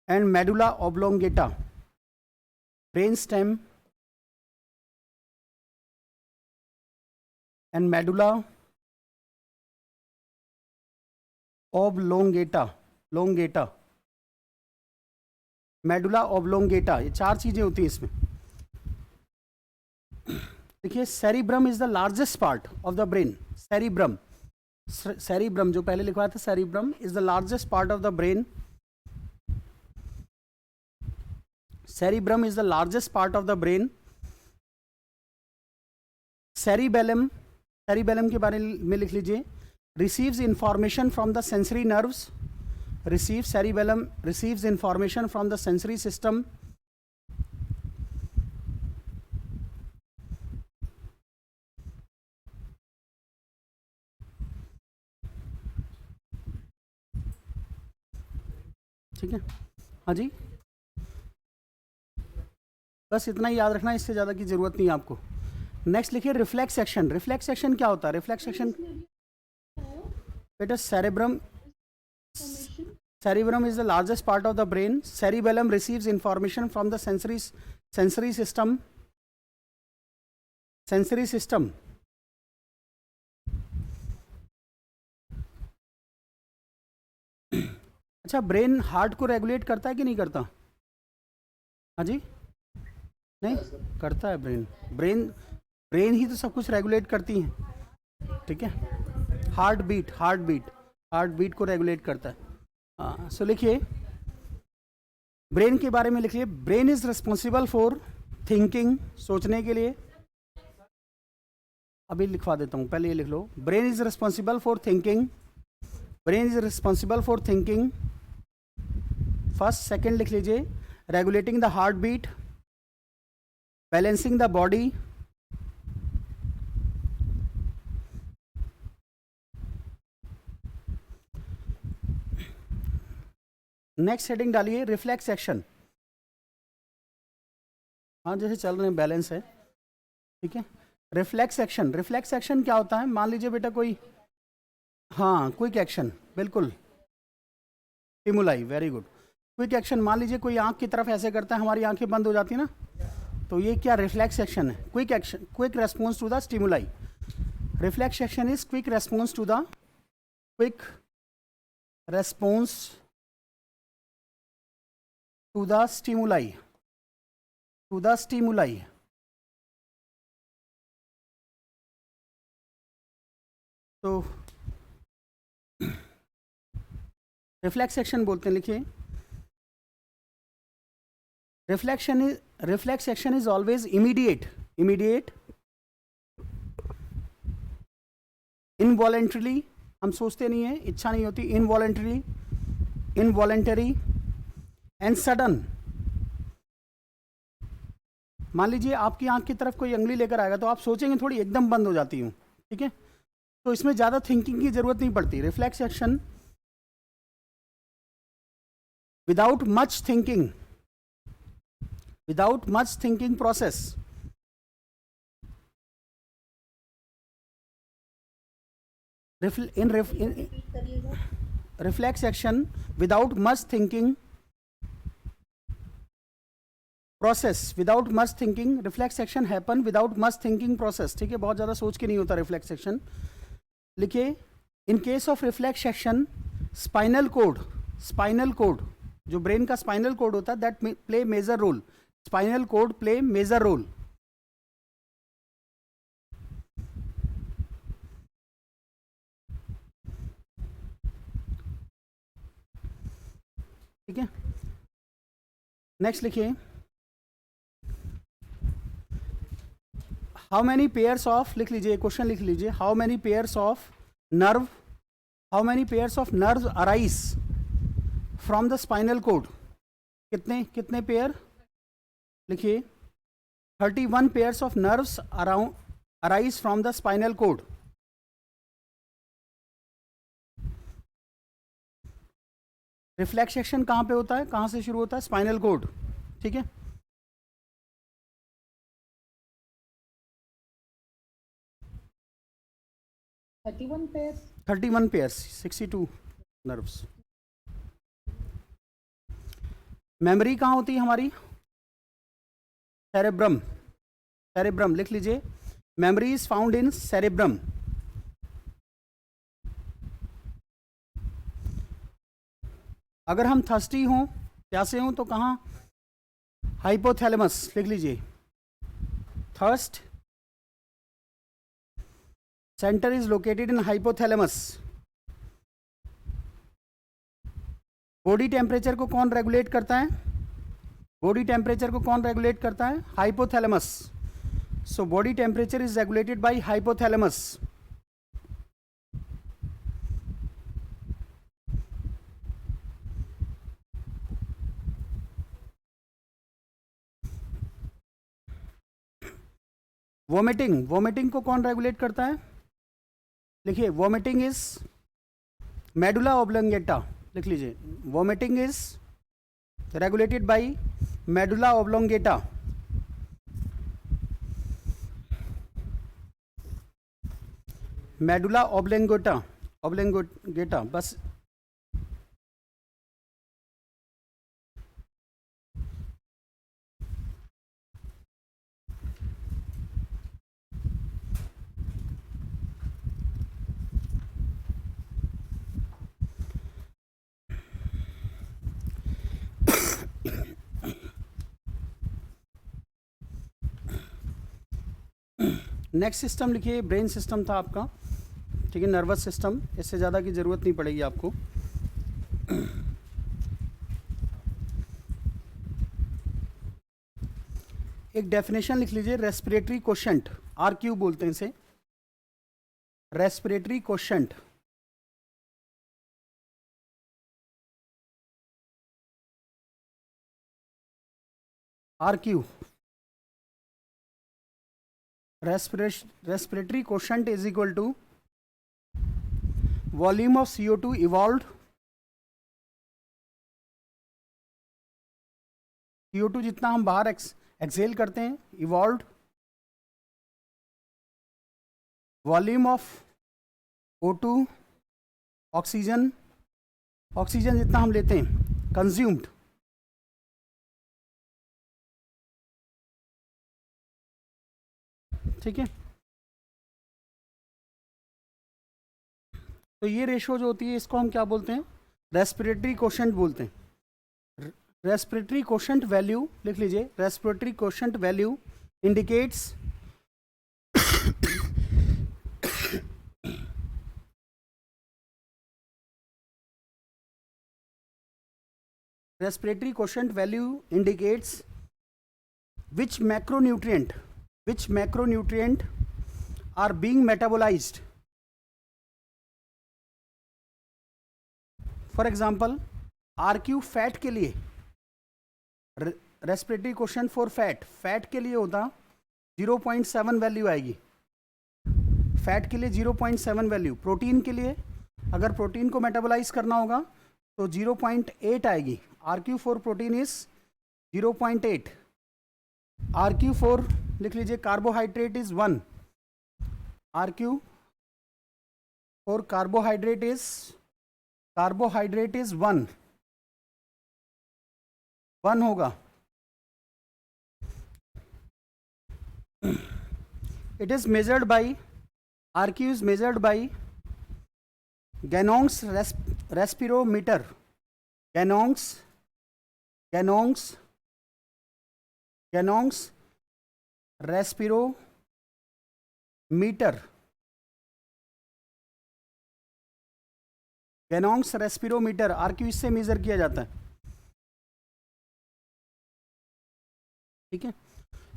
and medulla oblongata, brain stem and medulla oblongata, longata, medulla oblongata, ये 4 चीजें होती हैं इसमें। देखिए cerebrum is the largest part of the brain. Cerebrum, cerebrum जो पहले लिखवाया था, cerebrum is the largest part of the brain. Cerebrum is the largest part of the brain. Cerebellum, cerebellum के बारे में लिख लीजिए, receives information from the sensory nerves, receives cerebellum receives information from the sensory system, ठीक है। हाँ जी, बस इतना ही याद रखना, इससे ज़्यादा की ज़रूरत नहीं है आपको। नेक्स्ट लिखिए रिफ्लेक्स एक्शन। रिफ्लेक्स एक्शन क्या होता है? रिफ्लेक्स एक्शन बेटा, cerebrum, cerebrum is the largest part of the brain. Cerebellum receives information from the sensory system. Sensory system. अच्छा, ब्रेन हार्ट को रेगुलेट करता है कि नहीं करता? हाँ जी, नहीं करता है। ब्रेन ही तो सब कुछ रेगुलेट करती है, ठीक है। हार्ट बीट को रेगुलेट करता है। सो लिखिए, ब्रेन के बारे में लिखिए, brain is responsible for thinking, सोचने के लिए। अभी लिखवा देता हूं, पहले ये लिख लो, brain is responsible for thinking. Brain is responsible for thinking first. Second लिख लीजिए, regulating the heart beat, balancing the body, next heading डालिए रिफ्लेक्स एक्शन। हाँ, जैसे चल रहे हैं बैलेंस है, ठीक है। रिफ्लेक्स एक्शन, रिफ्लेक्स एक्शन क्या होता है? मान लीजिए बेटा कोई, हाँ क्विक एक्शन, बिल्कुल, stimuli, very good. Quick action, मान लीजिए कोई आंख की तरफ ऐसे करता है, हमारी आंखें बंद हो जाती है ना, तो ये क्या रिफ्लेक्स एक्शन है? Quick action, quick response to the stimuli. Reflex action is quick response to the, quick response to the stimuli, to the stimuli। तो रिफ्लेक्स एक्शन बोलते हैं, लिखिए, reflex action is always immediate, involuntarily, हम सोचते नहीं है, इच्छा नहीं होती, इनवॉलेंटरी एंड सडन। मान लीजिए आपकी आंख की तरफ कोई उंगली लेकर आएगा तो आप सोचेंगे थोड़ी, एकदम बंद हो जाती हूँ, ठीक है। तो इसमें ज़्यादा थिंकिंग की जरूरत नहीं पड़ती। Reflex action without much thinking process. Reflex action without much thinking process, without much thinking, reflex action happen without much thinking process, ठीक है। बहुत ज़्यादा सोच के नहीं होता रिफ्लेक्स एक्शन। लिखिए, in case of reflex action, spinal cord, जो ब्रेन का स्पाइनल कोड होता है, that play major role. Spinal cord play major role. ठीक है। नेक्स्ट लिखिए, हाउ मैनी पेयर्स ऑफ, लिख लीजिए, क्वेश्चन लिख लीजिए, how many pairs of nerve arise from the spinal cord. कितने पेयर? लिखिए, 31 pairs of nerves arise from the spinal cord. Reflex action कहाँ पे होता है, कहाँ से शुरू होता है? स्पाइनल कोड, ठीक है। Thirty one pairs, 62 nerves. Memory कहाँ होती है हमारी? सेरेब्रम लिख लीजिए, memory is found in cerebrum. अगर हम थर्स्टी हों, प्यासे हों, तो कहाँ? हाइपोथैलेमस लिख लीजिए। Thirst centre is located in hypothalamus. Body temperature को कौन रेगुलेट करता है? बॉडी टेम्परेचर को कौन रेगुलेट करता है? Hypothalamus. So body temperature is regulated by hypothalamus. Vomiting, vomiting को कौन रेगुलेट करता है? लिखिए, वोमिटिंग इज मेडुला ओब्लोंगेटा, लिख लीजिए। Vomiting is regulated by medulla oblongata. Medulla oblongata, oblongata बस। नेक्स्ट सिस्टम लिखिए, ब्रेन सिस्टम था आपका, ठीक है, नर्वस सिस्टम। इससे ज़्यादा की ज़रूरत नहीं पड़ेगी आपको। एक डेफिनेशन लिख लीजिए, रेस्पिरेटरी कोशेंट, RQ बोलते हैं इसे, respiratory quotient. RQ, respiratory quotient is equal to volume of CO2 evolve, CO2 जितना हम बाहर एक्सहेल करते हैं, evolve volume of O2, oxygen, oxygen जितना हम लेते हैं, कंज्यूम्ड, ठीक है। तो ये रेशो जो होती है, इसको हम क्या बोलते हैं? रेस्पिरेटरी कोशेंट बोलते हैं। रेस्पिरेटरी कोशेंट वैल्यू लिख लीजिए, respiratory quotient value indicates respiratory quotient value indicates which macronutrient are being metabolized. For example, RQ fat के लिए, रेस्पिरेटरी क्वेश्चन फॉर फैट के लिए होता 0.7 वैल्यू आएगी, फैट के लिए 0.7 वैल्यू। प्रोटीन के लिए, अगर प्रोटीन को मेटाबोलाइज करना होगा तो 0.8 आएगी। RQ for protein is 0.8। RQ for लिख लीजिए carbohydrate is 1। RQ for carbohydrate is 1 होगा। It is measured by, RQ is measured by Ganong's respirometer. Ganong's respirometer. Ganong's respirometer, RQ इससे मेजर किया जाता है, ठीक है।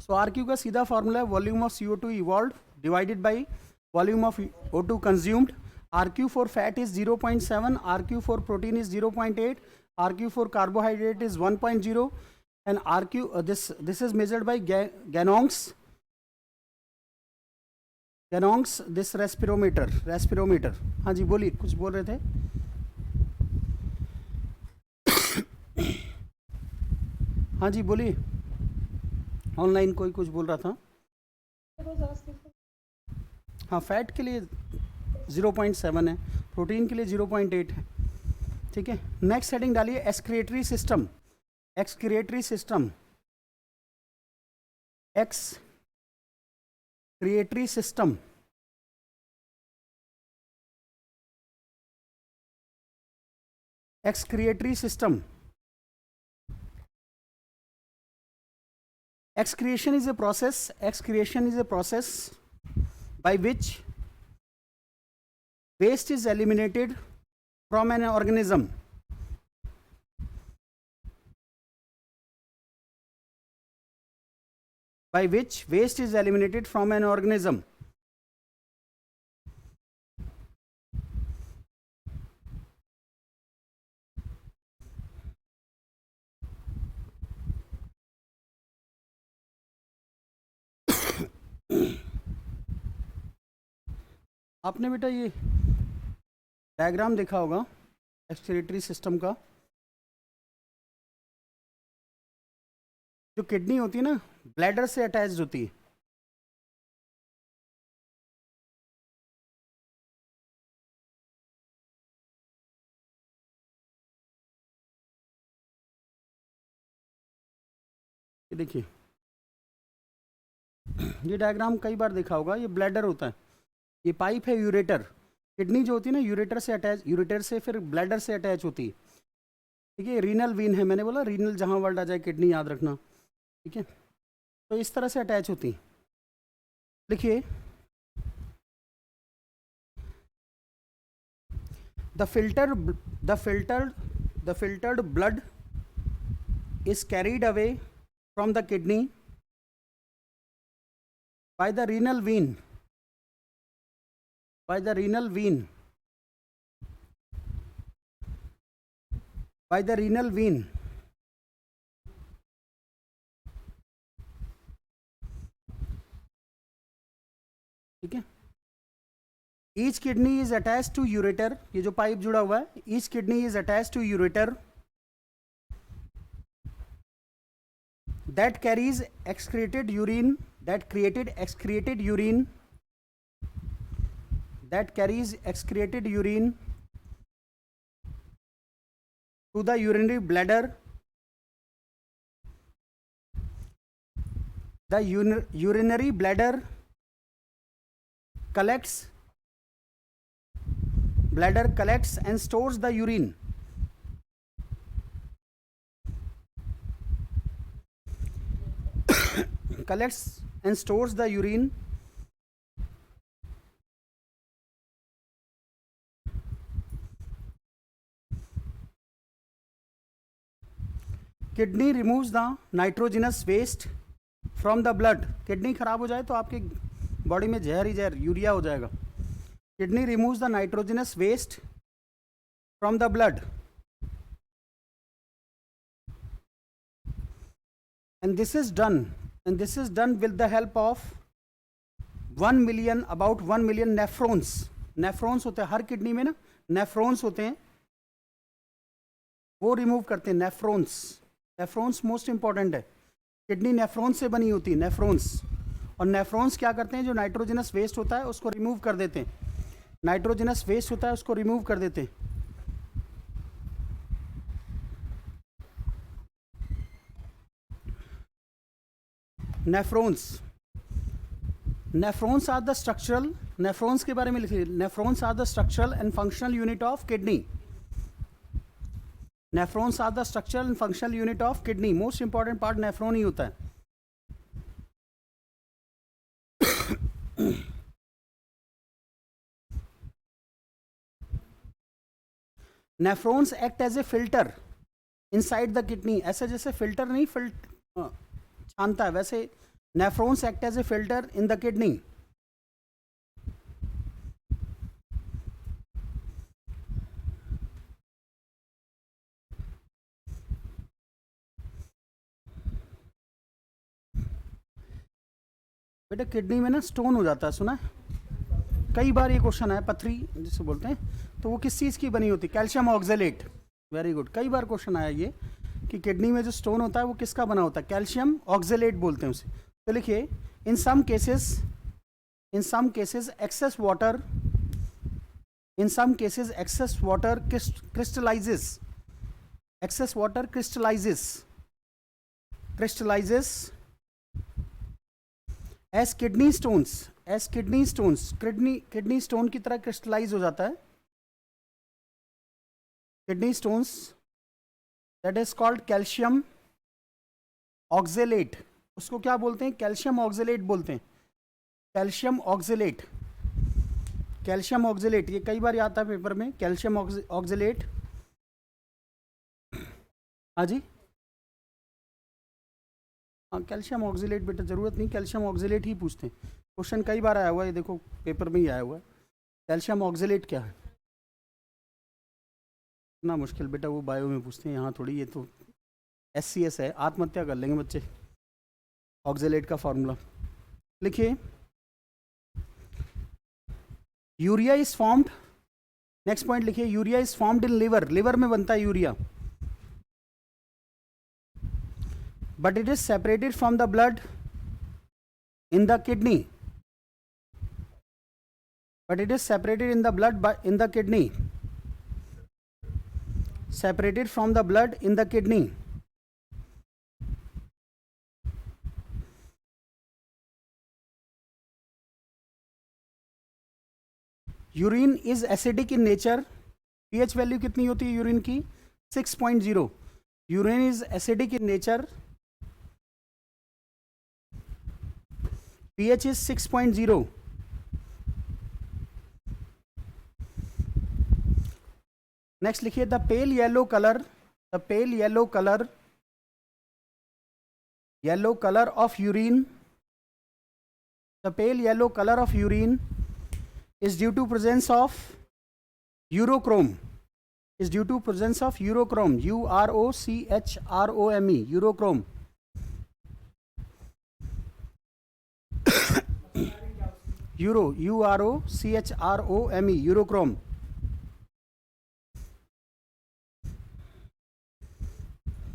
सो RQ का सीधा फॉर्मूला है volume of CO2 evolve divided by volume of O2 consumed. RQ for fat is 0.7, RQ for protein is 0.8, RQ for carbohydrate is 1.0, and RQ this is measured by Ganong's this respirometer। हाँ जी बोलिए, कुछ बोल रहे थे? हाँ जी बोलिए, online कोई कुछ बोल रहा था। हाँ, फैट के लिए 0.7 है, प्रोटीन के लिए 0.8 है, ठीक है। नेक्स्ट हेडिंग डालिए, excretory system. Excretory system, excretory system, excretory system. Excretion is a process by which waste is eliminated from an organism. By which waste is eliminated from an organism. आपने बेटा ये diagram देखा होगा excretory system का. जो kidney होती है ना, ब्लैडर से अटैच्ड होती है. ये देखिए, ये डायग्राम कई बार देखा होगा. ये ब्लैडर होता है, ये पाइप है यूरेटर. किडनी जो होती है ना, यूरेटर से अटैच, यूरेटर से फिर ब्लैडर से अटैच होती है. ठीक है, रीनल वीन है, मैंने बोला रीनल जहाँ वर्ड आ जाए किडनी याद रखना. ठीक है, तो इस तरह से अटैच होती है. लिखिए, the filtered blood is carried away from the kidney by the renal vein. By the renal vein. By the renal vein. ठीक है. Each kidney is attached to ureter. ये जो पाइप जुड़ा हुआ है, each kidney is attached to ureter that carries excreted urine. That carries excreted urine to the urinary bladder. The urinary bladder collects and stores the urine. Collects and stores the urine. Kidney removes the nitrogenous waste from the blood. Kidney खराब हो जाए तो आपकी body में जहर ही जहर, urea हो जाएगा. Kidney removes the nitrogenous waste from the blood, and this is done with the help of 1 million, about 1 million nephrons. Nephrons होते हैं हर किडनी में ना, nephrons होते हैं, वो रिमूव करते हैं. नेफ्रॉन्स मोस्ट इंपॉर्टेंट है. किडनी नेफ्रॉन्स से बनी होती है, नेफ्रॉन्स. और नेफ्रॉन्स क्या करते हैं, जो नाइट्रोजनस वेस्ट होता है उसको रिमूव कर देते हैं. नाइट्रोजनस वेस्ट होता है उसको रिमूव कर देते हैं. Nephrons are the structural, nephrons के बारे में लिखिए. Nephrons are the structural and functional unit of kidney. Nephrons are the structural and functional unit of kidney. Most important part nephron ही होता है. Nephrons act as a filter inside the kidney. ऐसे जैसे filter नहीं छानता है, वैसे nephrons act as a filter in the kidney. बेटा किडनी में ना स्टोन हो जाता है, सुना है कई बार ये क्वेश्चन है, पथरी जिसे बोलते हैं. तो वो किस चीज़ की बनी होती है, कैल्शियम ऑक्जेलेट. वेरी गुड, कई बार क्वेश्चन आया ये कि किडनी में जो स्टोन होता है वो किसका बना होता है, कैल्शियम ऑक्जेलेट बोलते हैं उसे. तो लिखिए, in some cases excess water crystallizes as kidney stones. Kidney stone की तरह क्रिस्टलाइज हो जाता है. Kidney stones, that is called calcium oxalate. उसको क्या बोलते हैं? कैल्शियम ऑक्जेलेट बोलते हैं। कैल्शियम ऑक्जेलेट, कैल्शियम ऑक्जेलेट, ये कई बार आता है पेपर में, कैल्शियम ऑक्जेलेट। हाँ जी, हाँ कैल्शियम ऑक्जेलेट बेटा, जरूरत नहीं, कैल्शियम ऑक्जेलेट ही पूछते हैं, क्वेश्चन कई बार आया हुआ है, ये देखो पेपर में ही आया हुआ है। कैल्शियम ऑक्जेलेट क्या है? इतना मुश्किल बेटा वो बायो में पूछते हैं, यहाँ थोड़ी, ये तो SCS है, आत्महत्या कर लेंगे बच्चे। ऑक्जेलेट का फॉर्मूला लिखिए, urea is formed, next point लिखिए, urea is formed in liver, liver में बनता है urea, but it is separated from the blood in the kidney, but it is separated in the blood in the kidney, separated from the blood in the kidney. Urine is acidic in nature, pH value कितनी होती है urine की? 6.0। Urine is acidic in nature, pH is 6.0। Next लिखिए, the pale yellow colour, the pale yellow colour of urine, the pale yellow colour of urine is due to presence of urochrome, is due to presence of urochrome, urochrome, urochrome। urochrome, urochrome।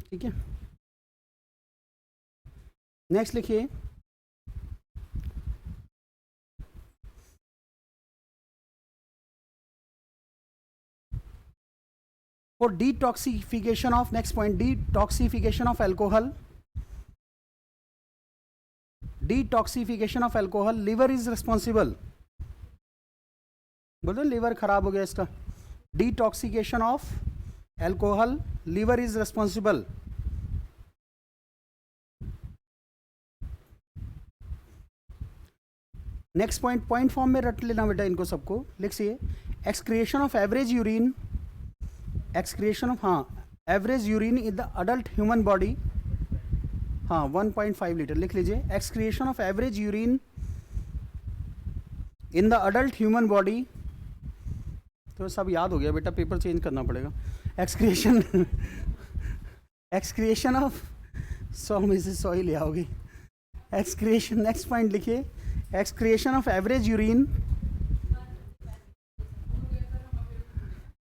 ठीक है, next लिखिए, for detoxification of, next point, detoxification of alcohol, detoxification of alcohol, liver is responsible, बोल दो liver खराब हो गया इसका, detoxification of alcohol, liver is responsible। Next point, point form में रट लेना बेटा इनको सबको, लिखिए, excretion of average urine, excretion of, हाँ average urine in the adult human body, हाँ 1.5 लीटर लिख लीजिए, excretion of average urine in the adult human body. तो सब याद हो गया बेटा, पेपर चेंज करना पड़ेगा। एक्सक्रिएशन, एक्सक्रिएशन ऑफ 100 में से 100 ही ले आओगे। एक्सक्रिएशन, नेक्स्ट पॉइंट लिखिए, एक्सक्रिएशन ऑफ एवरेज यूरिन,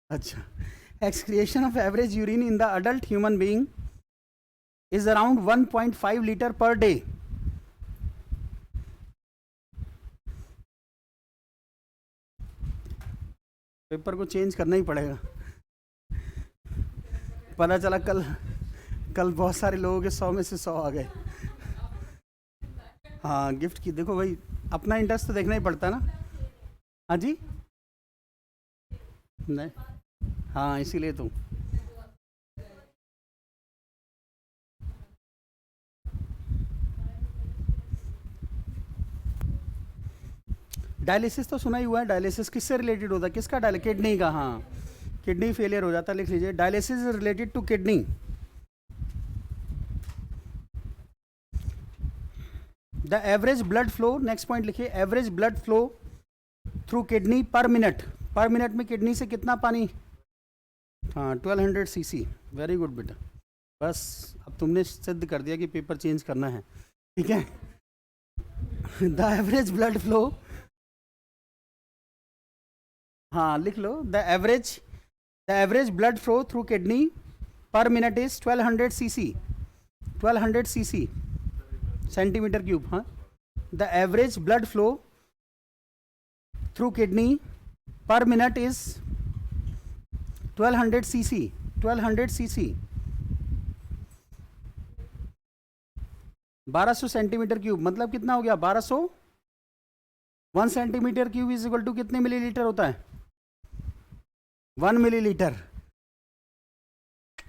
अच्छा, excretion of average urine in the adult human being is around 1.5 liter per day। Paper को चेंज करना ही पड़ेगा, पता चला कल बहुत सारे लोगों के 100 में से 100 आ गए। हाँ गिफ्ट की, देखो भाई अपना इंटरेस्ट तो देखना ही पड़ता है ना। हाँ जी, नहीं, हाँ इसीलिए तो, डायलिसिस तो सुना ही हुआ है, डायलिसिस किससे रिलेटेड होता है? किसका किडनी का, हाँ किडनी फेलियर हो जाता है, लिख लीजिए, dialysis is related to kidney. The average blood flow, next point लिखिए, average blood flow through kidney per minute, per minute में किडनी से कितना पानी, हाँ 1200 cc। वेरी गुड बेटा, बस अब तुमने सिद्ध कर दिया कि पेपर चेंज करना है, ठीक है। द एवरेज ब्लड फ्लो, हाँ लिख लो, the average blood flow through kidney per minute is 1200 cc, 1200 cc centimetre cube. हाँ, the average blood flow through kidney per minute is 1200 cc, 1200 cc, 1200 centimetre cube, मतलब कितना हो गया 1200। 1 centimetre cube is equal to कितने millilitre होता है? 1 millilitre.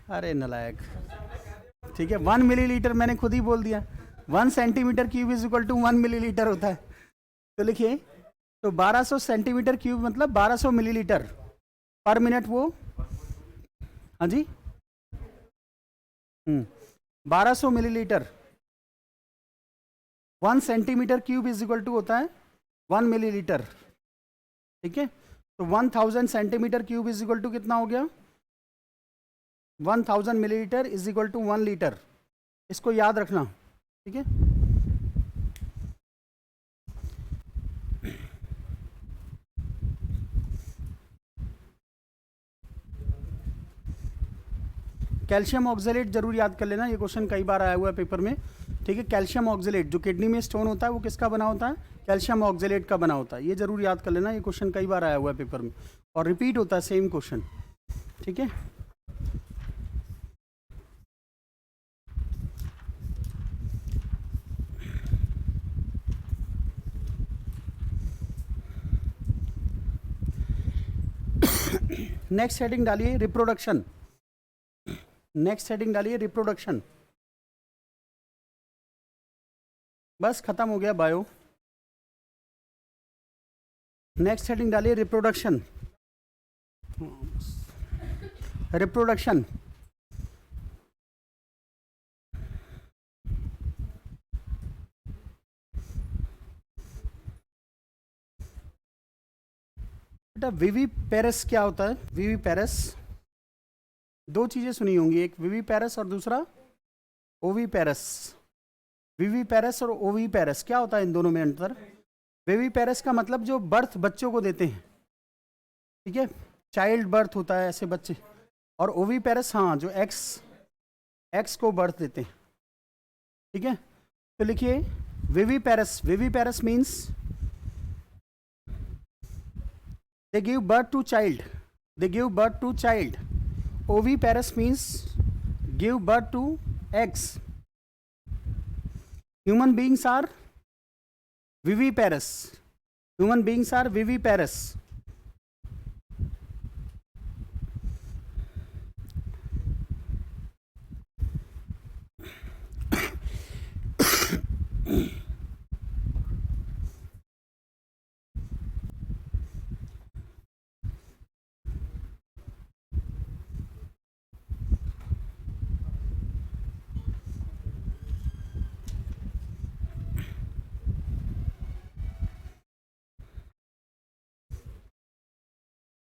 अरे नलायक, ठीक है 1 मिलीलीटर मैंने खुद ही बोल दिया, 1 centimetre cube is equal to 1 millilitre होता है। तो लिखिए, तो 1200 सेंटीमीटर क्यूब मतलब 1200 मिलीलीटर पर मिनट, वो हाँ जी 1200 millilitre, 1 centimetre cube is equal to होता है 1 मिलीलीटर, ठीक है। तो 1000 centimetre cube is equal to कितना हो गया, 1000 millilitre is equal to 1 litre, इसको याद रखना, ठीक है। कैल्शियम ऑक्जेलेट जरूर याद कर लेना, ये क्वेश्चन कई बार आया हुआ है पेपर में, ठीक है। कैल्शियम ऑक्जेलेट जो किडनी में स्टोन होता है वो किसका बना होता है, कैल्शियम ऑक्जेलेट का बना होता है, ये जरूर याद कर लेना, ये क्वेश्चन कई बार आया हुआ है पेपर में और रिपीट होता है सेम क्वेश्चन, ठीक है। नेक्स्ट हेडिंग डालिए रिप्रोडक्शन, नेक्स्ट हेडिंग डालिए रिप्रोडक्शन, बस खत्म हो गया बायो। नेक्स्ट हेडिंग डालिए रिप्रोडक्शन, रिप्रोडक्शन बेटा विवी पेरेस क्या होता है, विवी पेरेस, दो चीजें सुनी होंगी, एक विवी पेरेस और दूसरा ओवी पेरेस। विवी पेरेस और ओवी पेरेस क्या होता है, इन दोनों में अंतर। विवी पेरेस का मतलब जो बर्थ बच्चों को देते हैं, ठीक है, चाइल्ड बर्थ होता है ऐसे बच्चे, और ओवी पेरेस हाँ जो एक्स को बर्थ देते हैं, ठीक है। तो लिखिए viviparous means they give birth to child, oviparous means give birth to eggs. Human beings are viviparous,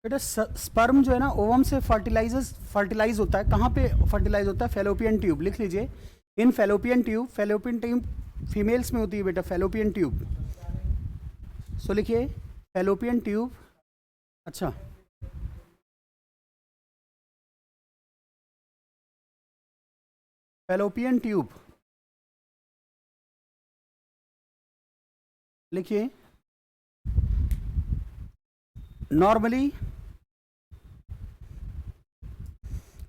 बेटा स्पर्म जो है ना ओवम से फर्टिलाइज होता है, कहाँ पे फर्टिलाइज होता है, फेलोपियन ट्यूब, लिख लीजिए इन फेलोपियन ट्यूब फीमेल्स में होती है बेटा फेलोपियन ट्यूब, सो लिखिए फेलोपियन ट्यूब, अच्छा फेलोपियन ट्यूब लिखिए, normally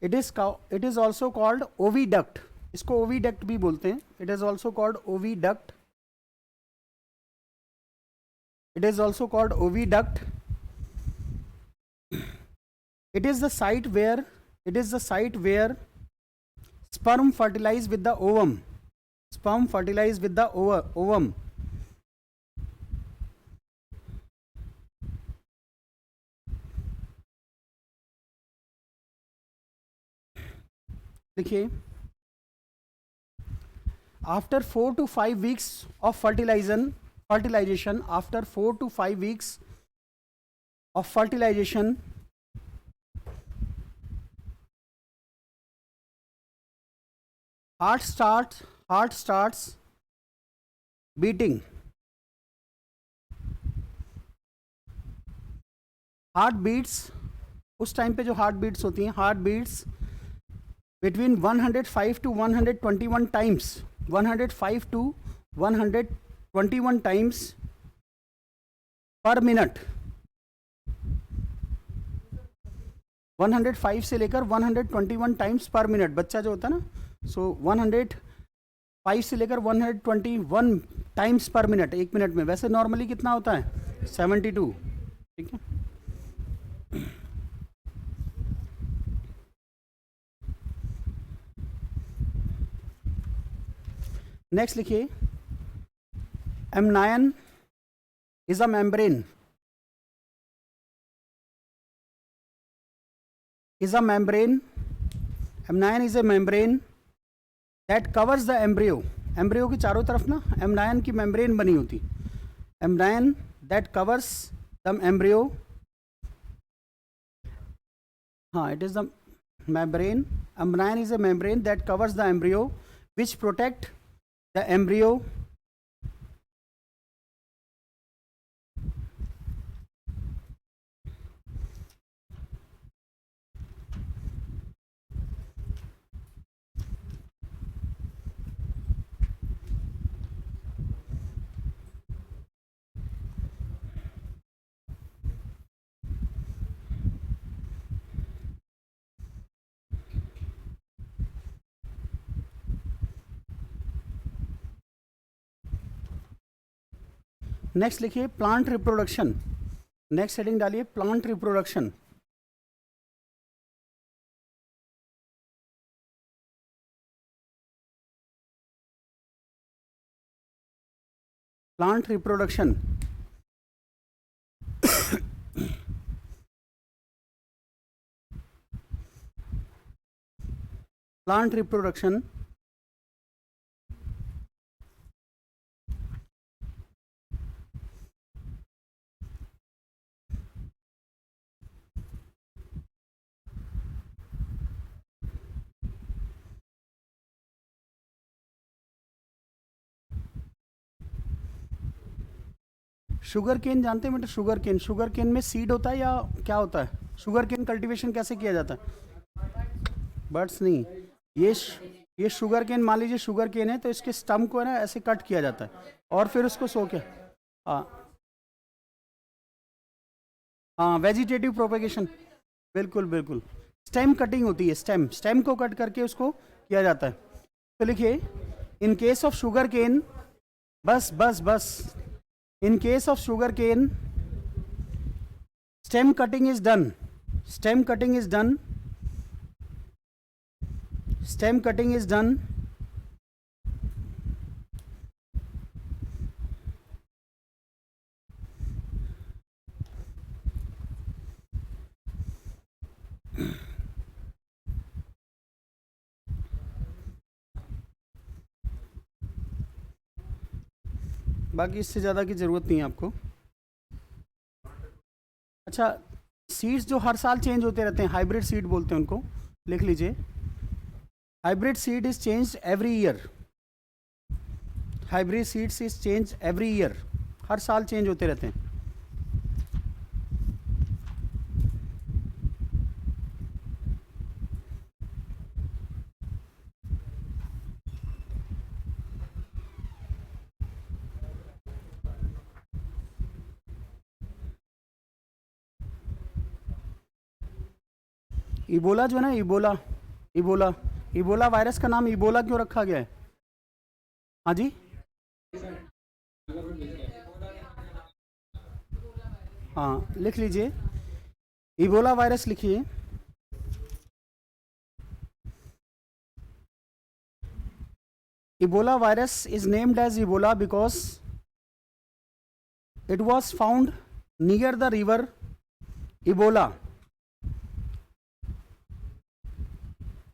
it is also called oviduct, इसको ओविडक्ट भी बोलते हैं, it is also called oviduct, it is also called oviduct. It is the site where sperm fertilize with the ovum, ovum. देखिए after 4 to 5 weeks of fertilization, after 4 to 5 weeks of fertilization, heart starts beating, heart beats, उस time पे जो heart beats होती हैं, heart beats between 105 to 121 times, 105 to 121 times per minute, 105 से लेकर 121 times पर minute, बच्चा जो होता है ना, सो 105 से लेकर 121 टाइम्स पर मिनट, एक मिनट में। वैसे नॉर्मली कितना होता है 72, ठीक है। नेक्स्ट लिखिए, amnion is a membrane, is a membrane, amnion is a membrane that covers the embryo. Embryo की चारों तरफ ना एमनायन की मेम्ब्रेन बनी होती, एमनायन that covers the embryo, हाँ it is the membrane, amnion is a membrane that covers the embryo which protect the embryo next लिखिए plant reproduction, next heading डालिए plant reproduction. Plant reproduction, plant reproduction sugarcane जानते हैं बेटा, sugar cane, sugar cane में seed होता है या क्या होता है? शुगर केन कल्टीवेशन कैसे किया जाता है? बर्ड्स नहीं, ये शुगर केन, मान लीजिए शुगर केन है तो इसके स्टम को है ना ऐसे कट किया जाता है और फिर उसको सो के, हाँ वेजिटेटिव प्रोपेगेशन, बिल्कुल बिल्कुल, स्टेम कटिंग होती है, स्टेम को कट करके उसको किया जाता है। तो लिखिए in case of sugarcane, बस बस बस, in case of sugar cane stem cutting is done, stem cutting is done, stem cutting is done बाकी इससे ज़्यादा की ज़रूरत नहीं है आपको। अच्छा, सीड्स जो हर साल चेंज होते रहते हैं, हाइब्रिड सीड बोलते हैं उनको, लिख लीजिए hybrid seed is change every year, hybrid seeds is change every year, हर साल चेंज होते रहते हैं। इबोला जो है ना, इबोला, इबोला, इबोला वायरस का नाम इबोला क्यों रखा गया है? हाँ जी, हाँ लिख लीजिए, इबोला वायरस लिखिए, Ebola virus is named as Ebola because it was found near the river Ebola.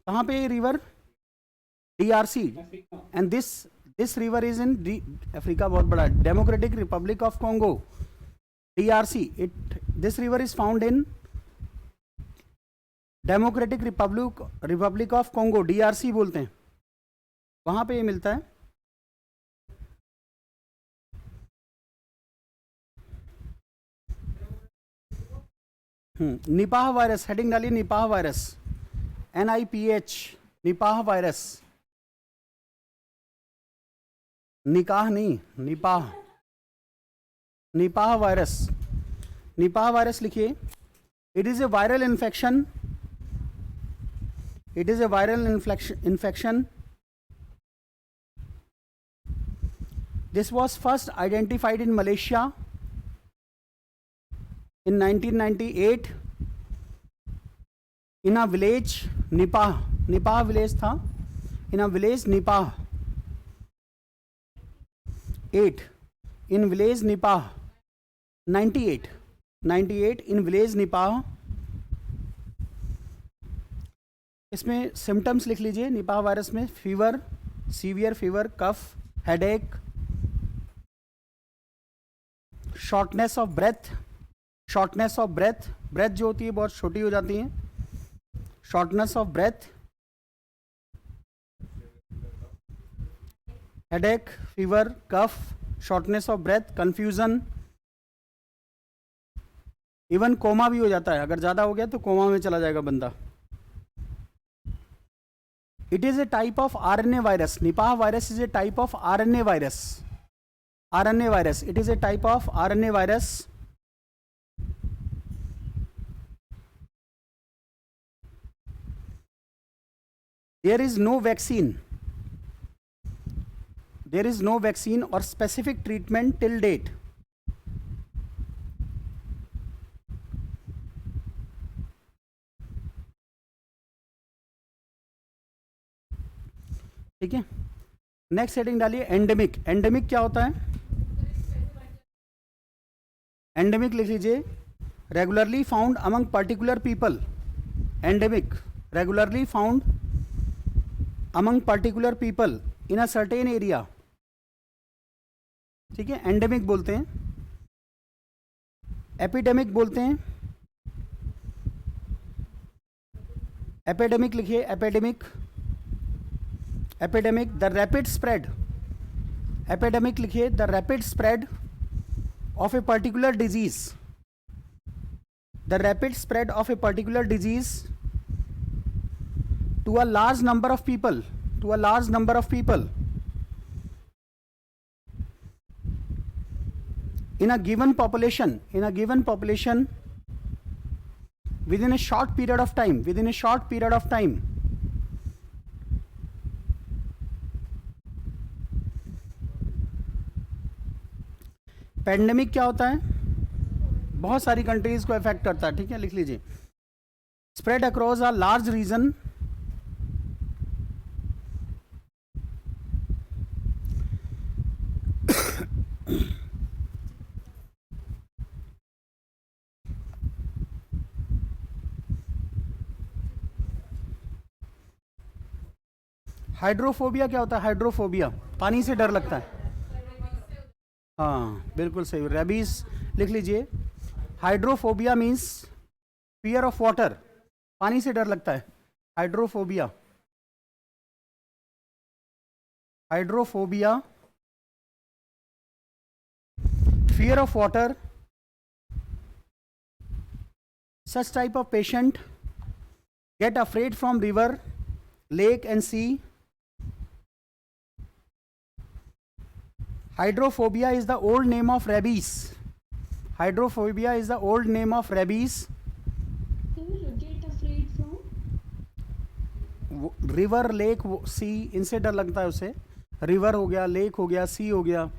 कहाँ पे ये river? DRC, and this river is in Africa, बहुत बड़ा, Democratic Republic of Congo, DRC, this river is found in Democratic Republic of Congo, DRC बोलते हैं, वहां पे ये मिलता है। निपाह वायरस, हेडिंग डालिए Nipah virus, NIPH, Nipah virus, निकाह नहीं, Nipah, Nipah virus, Nipah virus लिखिए, it is a viral infection, it is a viral infection, this was first identified in Malaysia in 1998 in a village Nipah, Nipah village था, in a village Nipah, 8 in village Nipah, 98 in village Nipah. इसमें symptoms लिख लीजिए Nipah virus में, fever, severe fever, cough, headache, shortness of breath, breath जो होती है बहुत छोटी हो जाती है, shortness of breath, headache, fever, cough, shortness of breath, confusion, even coma भी हो जाता है, अगर ज़्यादा हो गया तो कोमा में चला जाएगा बंदा. It is a type of RNA virus. Nipah virus is a type of RNA virus. It is a type of RNA virus. There is no vaccine. There is no vaccine or specific treatment till date. ठीक है, next heading डालिए endemic. Endemic क्या होता है? Endemic लिख लीजिए, regularly found among particular people. Endemic, regularly found among particular people in a certain area. ठीक है, एंडेमिक बोलते हैं. एपिडेमिक बोलते हैं. एपिडेमिक लिखिए, epidemic, epidemic, the rapid spread. Epidemic लिखिए, the rapid spread of a particular disease. The rapid spread of a particular disease to a large number of people. In a given population. Within a short period of time. Pandemic क्या होता है? बहुत सारी countries को effect करता है. ठीक है, लिख लीजिए, spread across a large region. Hydrophobia क्या होता है? हाइड्रोफोबिया, पानी से डर लगता है. हाँ बिल्कुल सही. रेबीज लिख लीजिए, hydrophobia means fear of water, पानी से डर लगता है. Hydrophobia, fear of water. Such type of patient get afraid from river, lake and sea. Hydrophobia is the old name of rabies. Get afraid from? River, lake, sea, इनसे डर लगता है उसे. रिवर हो गया, लेक हो गया, सी हो गया.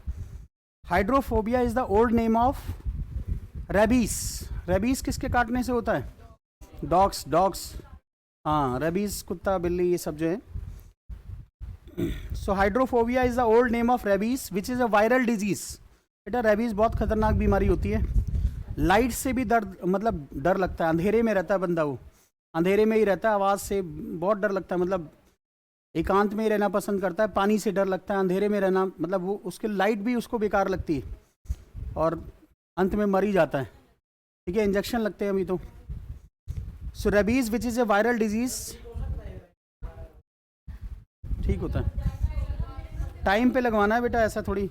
Hydrophobia is the old name of rabies. Rabies किसके काटने से होता है? डॉग्स. हाँ, रेबीज कुत्ता, बिल्ली, ये सब जो है. So hydrophobia is the old name of rabies, which is a viral disease. बेटा रेबीज बहुत खतरनाक बीमारी होती है. लाइट से भी डर लगता है. अंधेरे में रहता है बंदा, वो अंधेरे में ही रहता है, आवाज़ से बहुत डर लगता है, मतलब एकांत में ही रहना पसंद करता है. पानी से डर लगता है, अंधेरे में रहना, मतलब वो उसके लाइट भी उसको बेकार लगती है और अंत में मर ही जाता है. ठीक है, इंजेक्शन लगते हैं अभी तो. So rabies which is a viral disease, ठीक होता है. टाइम पे लगवाना है बेटा, ऐसा थोड़ी.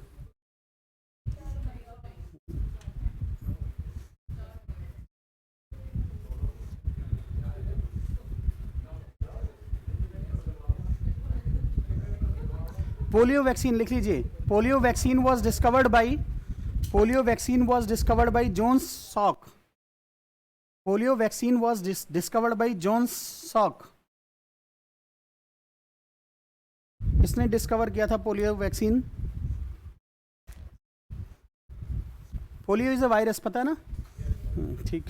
पोलियो वैक्सीन लिख लीजिए. Polio vaccine was discovered by Jonas Salk. Polio vaccine was discovered by Jonas Salk. किसने डिस्कवर किया था polio vaccine? Polio is a virus, पता है ना? ठीक.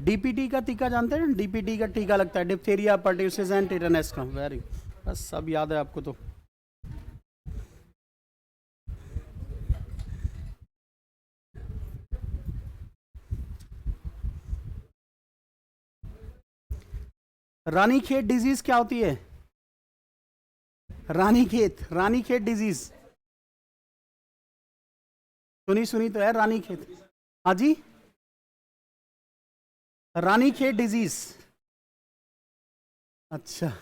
डीपीटी का टीका जानते हैं? डीपीटी का टीका लगता है, डिप्थीरिया, पर्ट्यूसिस एंड टेटनस का। वेरी, बस सब याद है आपको तो। रानीखेत डिजीज क्या होती है? रानीखेत डिजीज सुनी तो है, रानीखेत। हाँ जी, रानीखेत डिजीज। अच्छा,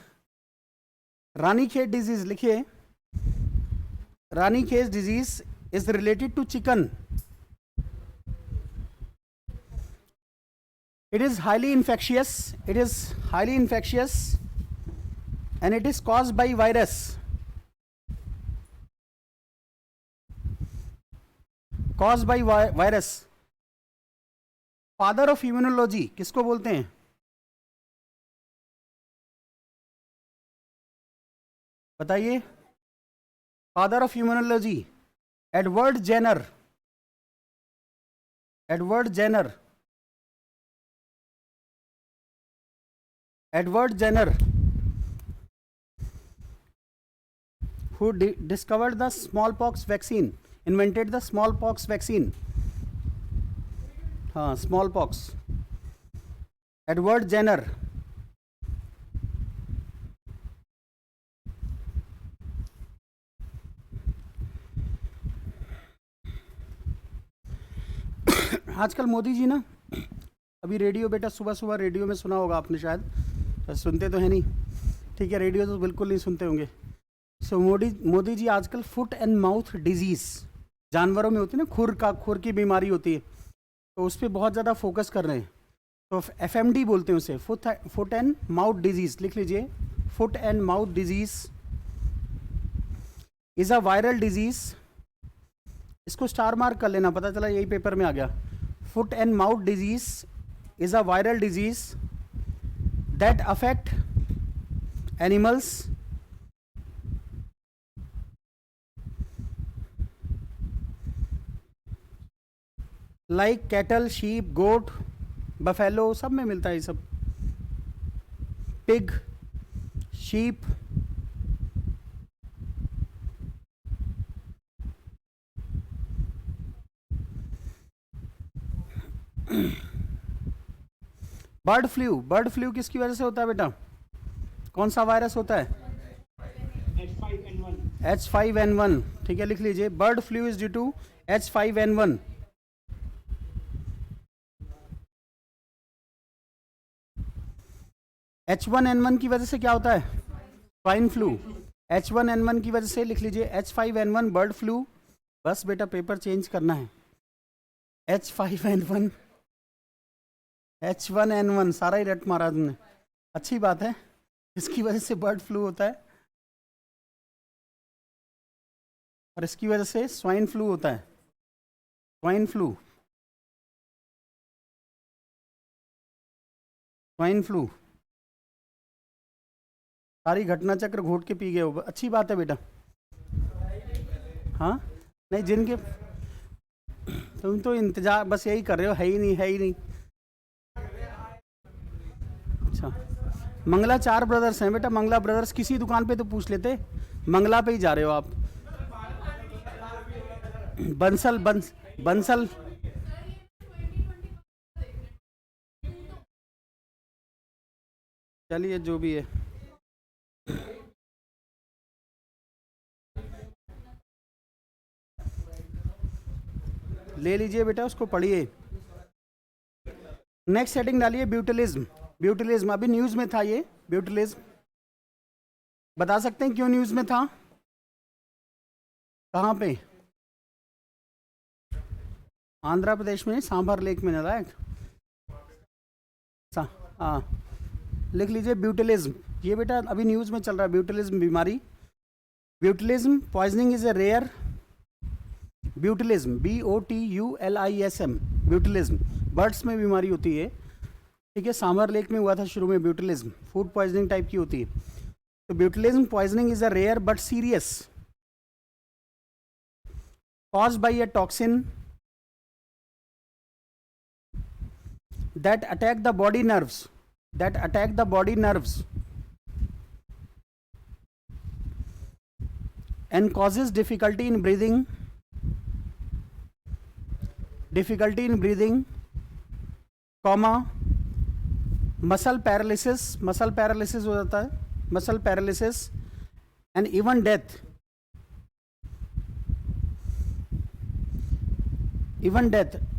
रानीखेत डिजीज लिखिए। Ranikhet disease is related to chicken. It is highly infectious. It is highly infectious, and it is caused by virus. Caused by virus. Father of immunology किसको बोलते हैं? बताइए। Father of immunology, Edward Jenner. Edward Jenner. Edward Jenner, who discovered the smallpox vaccine, invented the smallpox vaccine. हाँ, smallpox. Edward Jenner. आजकल मोदी जी ना, अभी radio, बेटा सुबह सुबह रेडियो में सुना होगा आपने शायद, सुनते तो है नहीं, ठीक है, रेडियो तो बिल्कुल नहीं सुनते होंगे। सो मोदी जी आजकल फुट एंड माउथ डिजीज़, जानवरों में होती है ना, खुर की बीमारी होती है, तो उस पर बहुत ज़्यादा फोकस कर रहे हैं। तो FMD बोलते हैं उसे, फुट एंड माउथ डिजीज़। लिख लीजिए, foot and mouth disease is a viral disease. इसको स्टार मार्क कर लेना, पता चला यही पेपर में आ गया। Foot and mouth disease is a viral disease that affect animals like cattle, sheep, goat, buffalo, सब में मिलता है ये सब। pig, sheep, बर्ड फ्लू किसकी वजह से होता है बेटा? कौन सा वायरस होता है? H5N1। ठीक है, लिख लीजिए, bird flu is due to H5N1। H1N1 की वजह से क्या होता है? Swine flu. H1N1 की वजह से लिख लीजिए H5N1 बर्ड फ्लू। बस बेटा पेपर चेंज करना है। H5N1 H1N1 सारा ही रट मारा तुमने। अच्छी बात है, इसकी वजह से बर्ड फ्लू होता है और इसकी वजह से स्वाइन फ्लू होता है। स्वाइन फ्लू सारी घटना चक्र घोट के पी गए हो। अच्छी बात है बेटा। हाँ, नहीं जिनके, तुम तो इंतजार बस यही कर रहे हो, है ही नहीं। अच्छा, मंगला 4 ब्रदर्स हैं बेटा। मंगला ब्रदर्स किसी दुकान पे तो पूछ लेते, मंगला पे ही जा रहे हो आप। बंसल चलिए जो भी है। ले लीजिए बेटा, उसको पढ़िए। नेक्स्ट हेडिंग डालिए ब्यूटिलिज्म। अभी न्यूज में था ये ब्यूटिलिज्म। बता सकते हैं क्यों न्यूज में था? कहाँ पे? आंध्र प्रदेश में सांभर लेक में नालायक। हाँ, लिख लीजिए ब्यूटिलिज्म। ये बेटा अभी न्यूज में चल रहा है, ब्यूटिलिज्म बीमारी। Botulism poisoning is a rare. Botulism BOTULISM, botulism birds में बीमारी होती है, ठीक है। सांभर लेक में हुआ था शुरू में ब्यूटिलिज्म, फूड पॉइजनिंग टाइप की होती है। तो botulism poisoning is a rare but serious, caused by a toxin that attack the body nerves, that attack the body nerves and causes difficulty in breathing, comma, muscle paralysis हो जाता है, muscle paralysis and even death.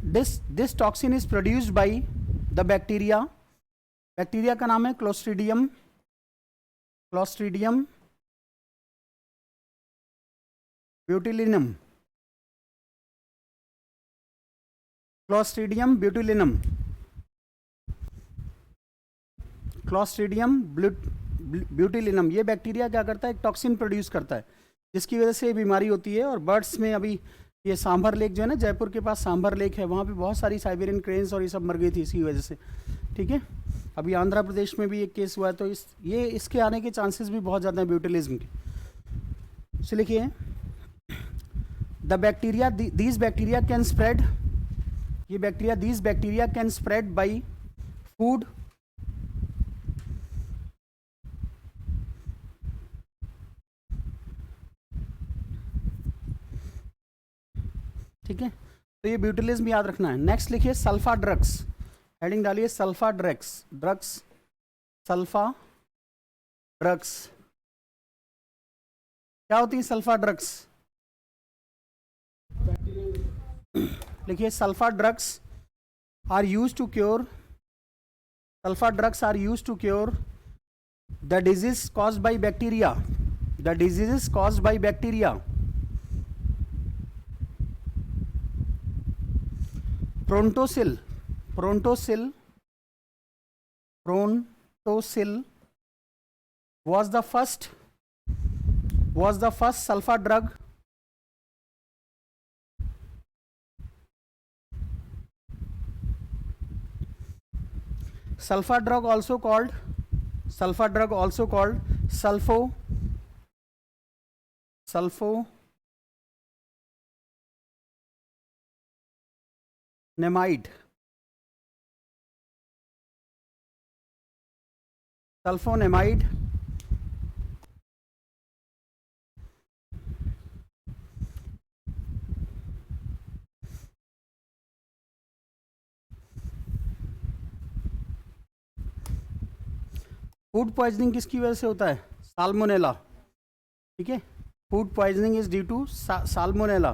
This toxin is produced by the bacteria का नाम है clostridium ब्यूटिलिनम, ये bacteria क्या करता है, एक टॉक्सिन प्रोड्यूस करता है जिसकी वजह से बीमारी होती है। और बर्ड्स में अभी ये सांभर लेक जो है ना, जयपुर के पास सांभर लेक है, वहाँ पे बहुत सारी साइबेरियन क्रेन्स और ये सब मर गई थी इसकी वजह से। ठीक है, अभी आंध्र प्रदेश में भी एक केस हुआ है, तो इसके आने के चांसेस भी बहुत ज़्यादा हैं ब्यूटिलिज्म के। तो लिखिए, the bacteria these bacteria can spread, ये bacteria these bacteria can spread by food, ठीक है। तो ये ब्यूटिलिज्म याद रखना है। नेक्स्ट लिखिए सल्फा ड्रग्स, हेडिंग डालिए सल्फा ड्रग्स, सल्फा ड्रग्स। क्या होती है सल्फा ड्रग्स? लिखिए sulfa drugs are used to cure, the disease caused by bacteria, Prontocil was the first sulfa drug also called sulfonamide, food poisoning किसकी वजह से होता है? साल्मोनेला। ठीक है, food poisoning is due to salmonella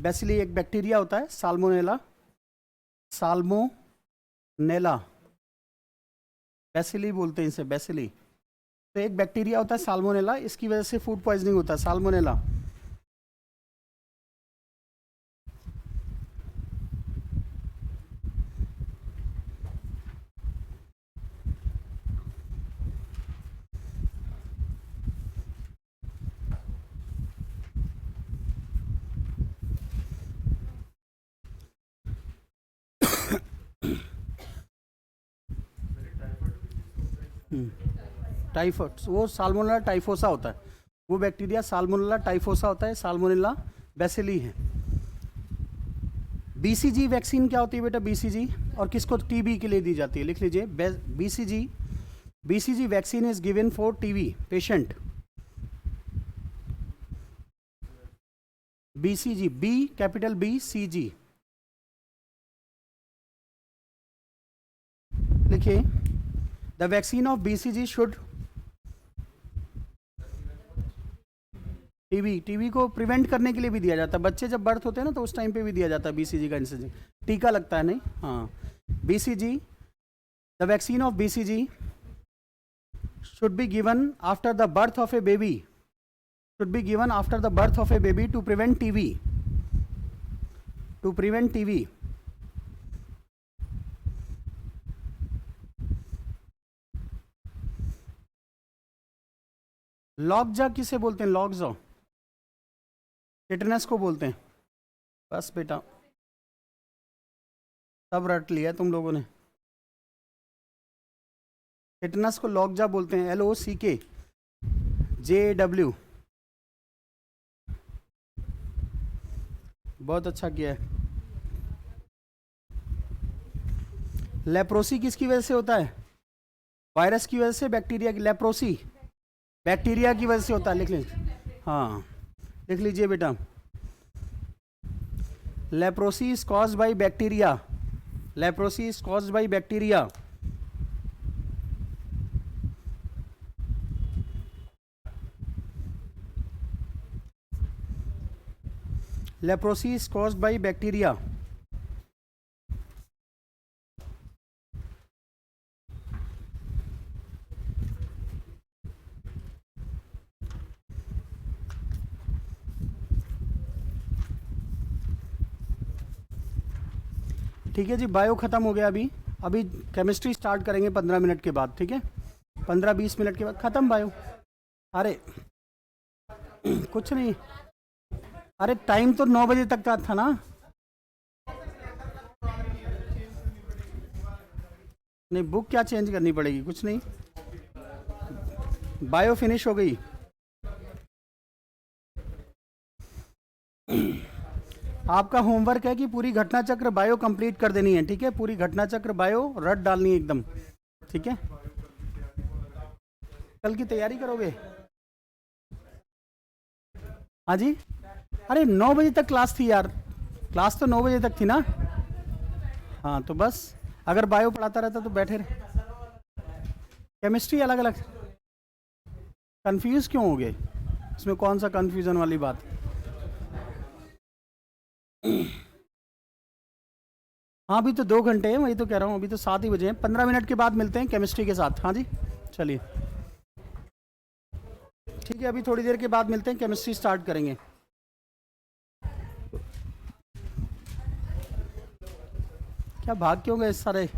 bacilli, एक bacteria होता है साल्मोनेला, बेसिली बोलते हैं इसे, बेसिली। तो एक बैक्टीरिया होता है साल्मोनेला, इसकी वजह से फूड पॉइजनिंग होता है, साल्मोनेला। टाइफॉइड, वो साल्मोनेला टाइफोसा होता है, वो बैक्टीरिया साल्मोनेला टाइफोसा होता है, साल्मोनेला बेसिली है। बीसीजी वैक्सीन क्या होती है बेटा? बीसीजी, और किसको टीबी के लिए दी जाती है? लिख लीजिए, BCG vaccine is given for TB patient. BCG, B capital B C G, लिखिए the vaccine of BCG should, TB को प्रिवेंट करने के लिए भी दिया जाता है, बच्चे जब बर्थ होते हैं ना तो उस टाइम पे भी दिया जाता है बीसीजी का इंजेक्शन, टीका लगता है नहीं, हाँ। BCG, the vaccine of BCG should be given after the birth of a baby, to prevent TB, lockjaw किसे बोलते हैं? लॉकजा टिटनेस को बोलते हैं। बस बेटा सब रट लिया तुम लोगों ने। टिटनेस को लॉकजा बोलते हैं, LOCKJW। बहुत अच्छा किया है। लेप्रोसी किसकी वजह से होता है? वायरस की वजह से, बैक्टीरिया की? लेप्रोसी बैक्टीरिया की वजह से होता है, लिख लीजिए। हाँ लिख लीजिए बेटा, leprosy is caused by bacteria. Leprosy is caused by bacteria. Leprosy is caused by bacteria. ठीक है जी, बायो ख़त्म हो गया। अभी केमिस्ट्री स्टार्ट करेंगे 15 मिनट के बाद, ठीक है? 15-20 मिनट के बाद ख़त्म बायो। अरे कुछ नहीं, अरे टाइम तो 9 बजे तक का था ना। नहीं, बुक क्या चेंज करनी पड़ेगी? कुछ नहीं, बायो फिनिश हो गई। आपका होमवर्क है कि पूरी घटना चक्र बायो कंप्लीट कर देनी है, ठीक है? पूरी घटना चक्र बायो रट डालनी है एकदम, ठीक है? कल की तैयारी करोगे? हाँ जी। अरे 9 बजे तक क्लास थी यार, क्लास तो 9 बजे तक थी ना। हाँ तो बस, अगर बायो पढ़ाता रहता तो बैठे रहे। केमिस्ट्री अलग अलग। कंफ्यूज क्यों हो गए? इसमें कौन सा कंफ्यूजन वाली बात? हाँ अभी तो 2 घंटे हैं, वही तो कह रहा हूँ, अभी तो 7 ही बजे हैं। 15 मिनट के बाद मिलते हैं केमिस्ट्री के साथ। हाँ जी चलिए, ठीक है, अभी थोड़ी देर के बाद मिलते हैं, केमिस्ट्री स्टार्ट करेंगे। क्या भाग क्यों गए सारे?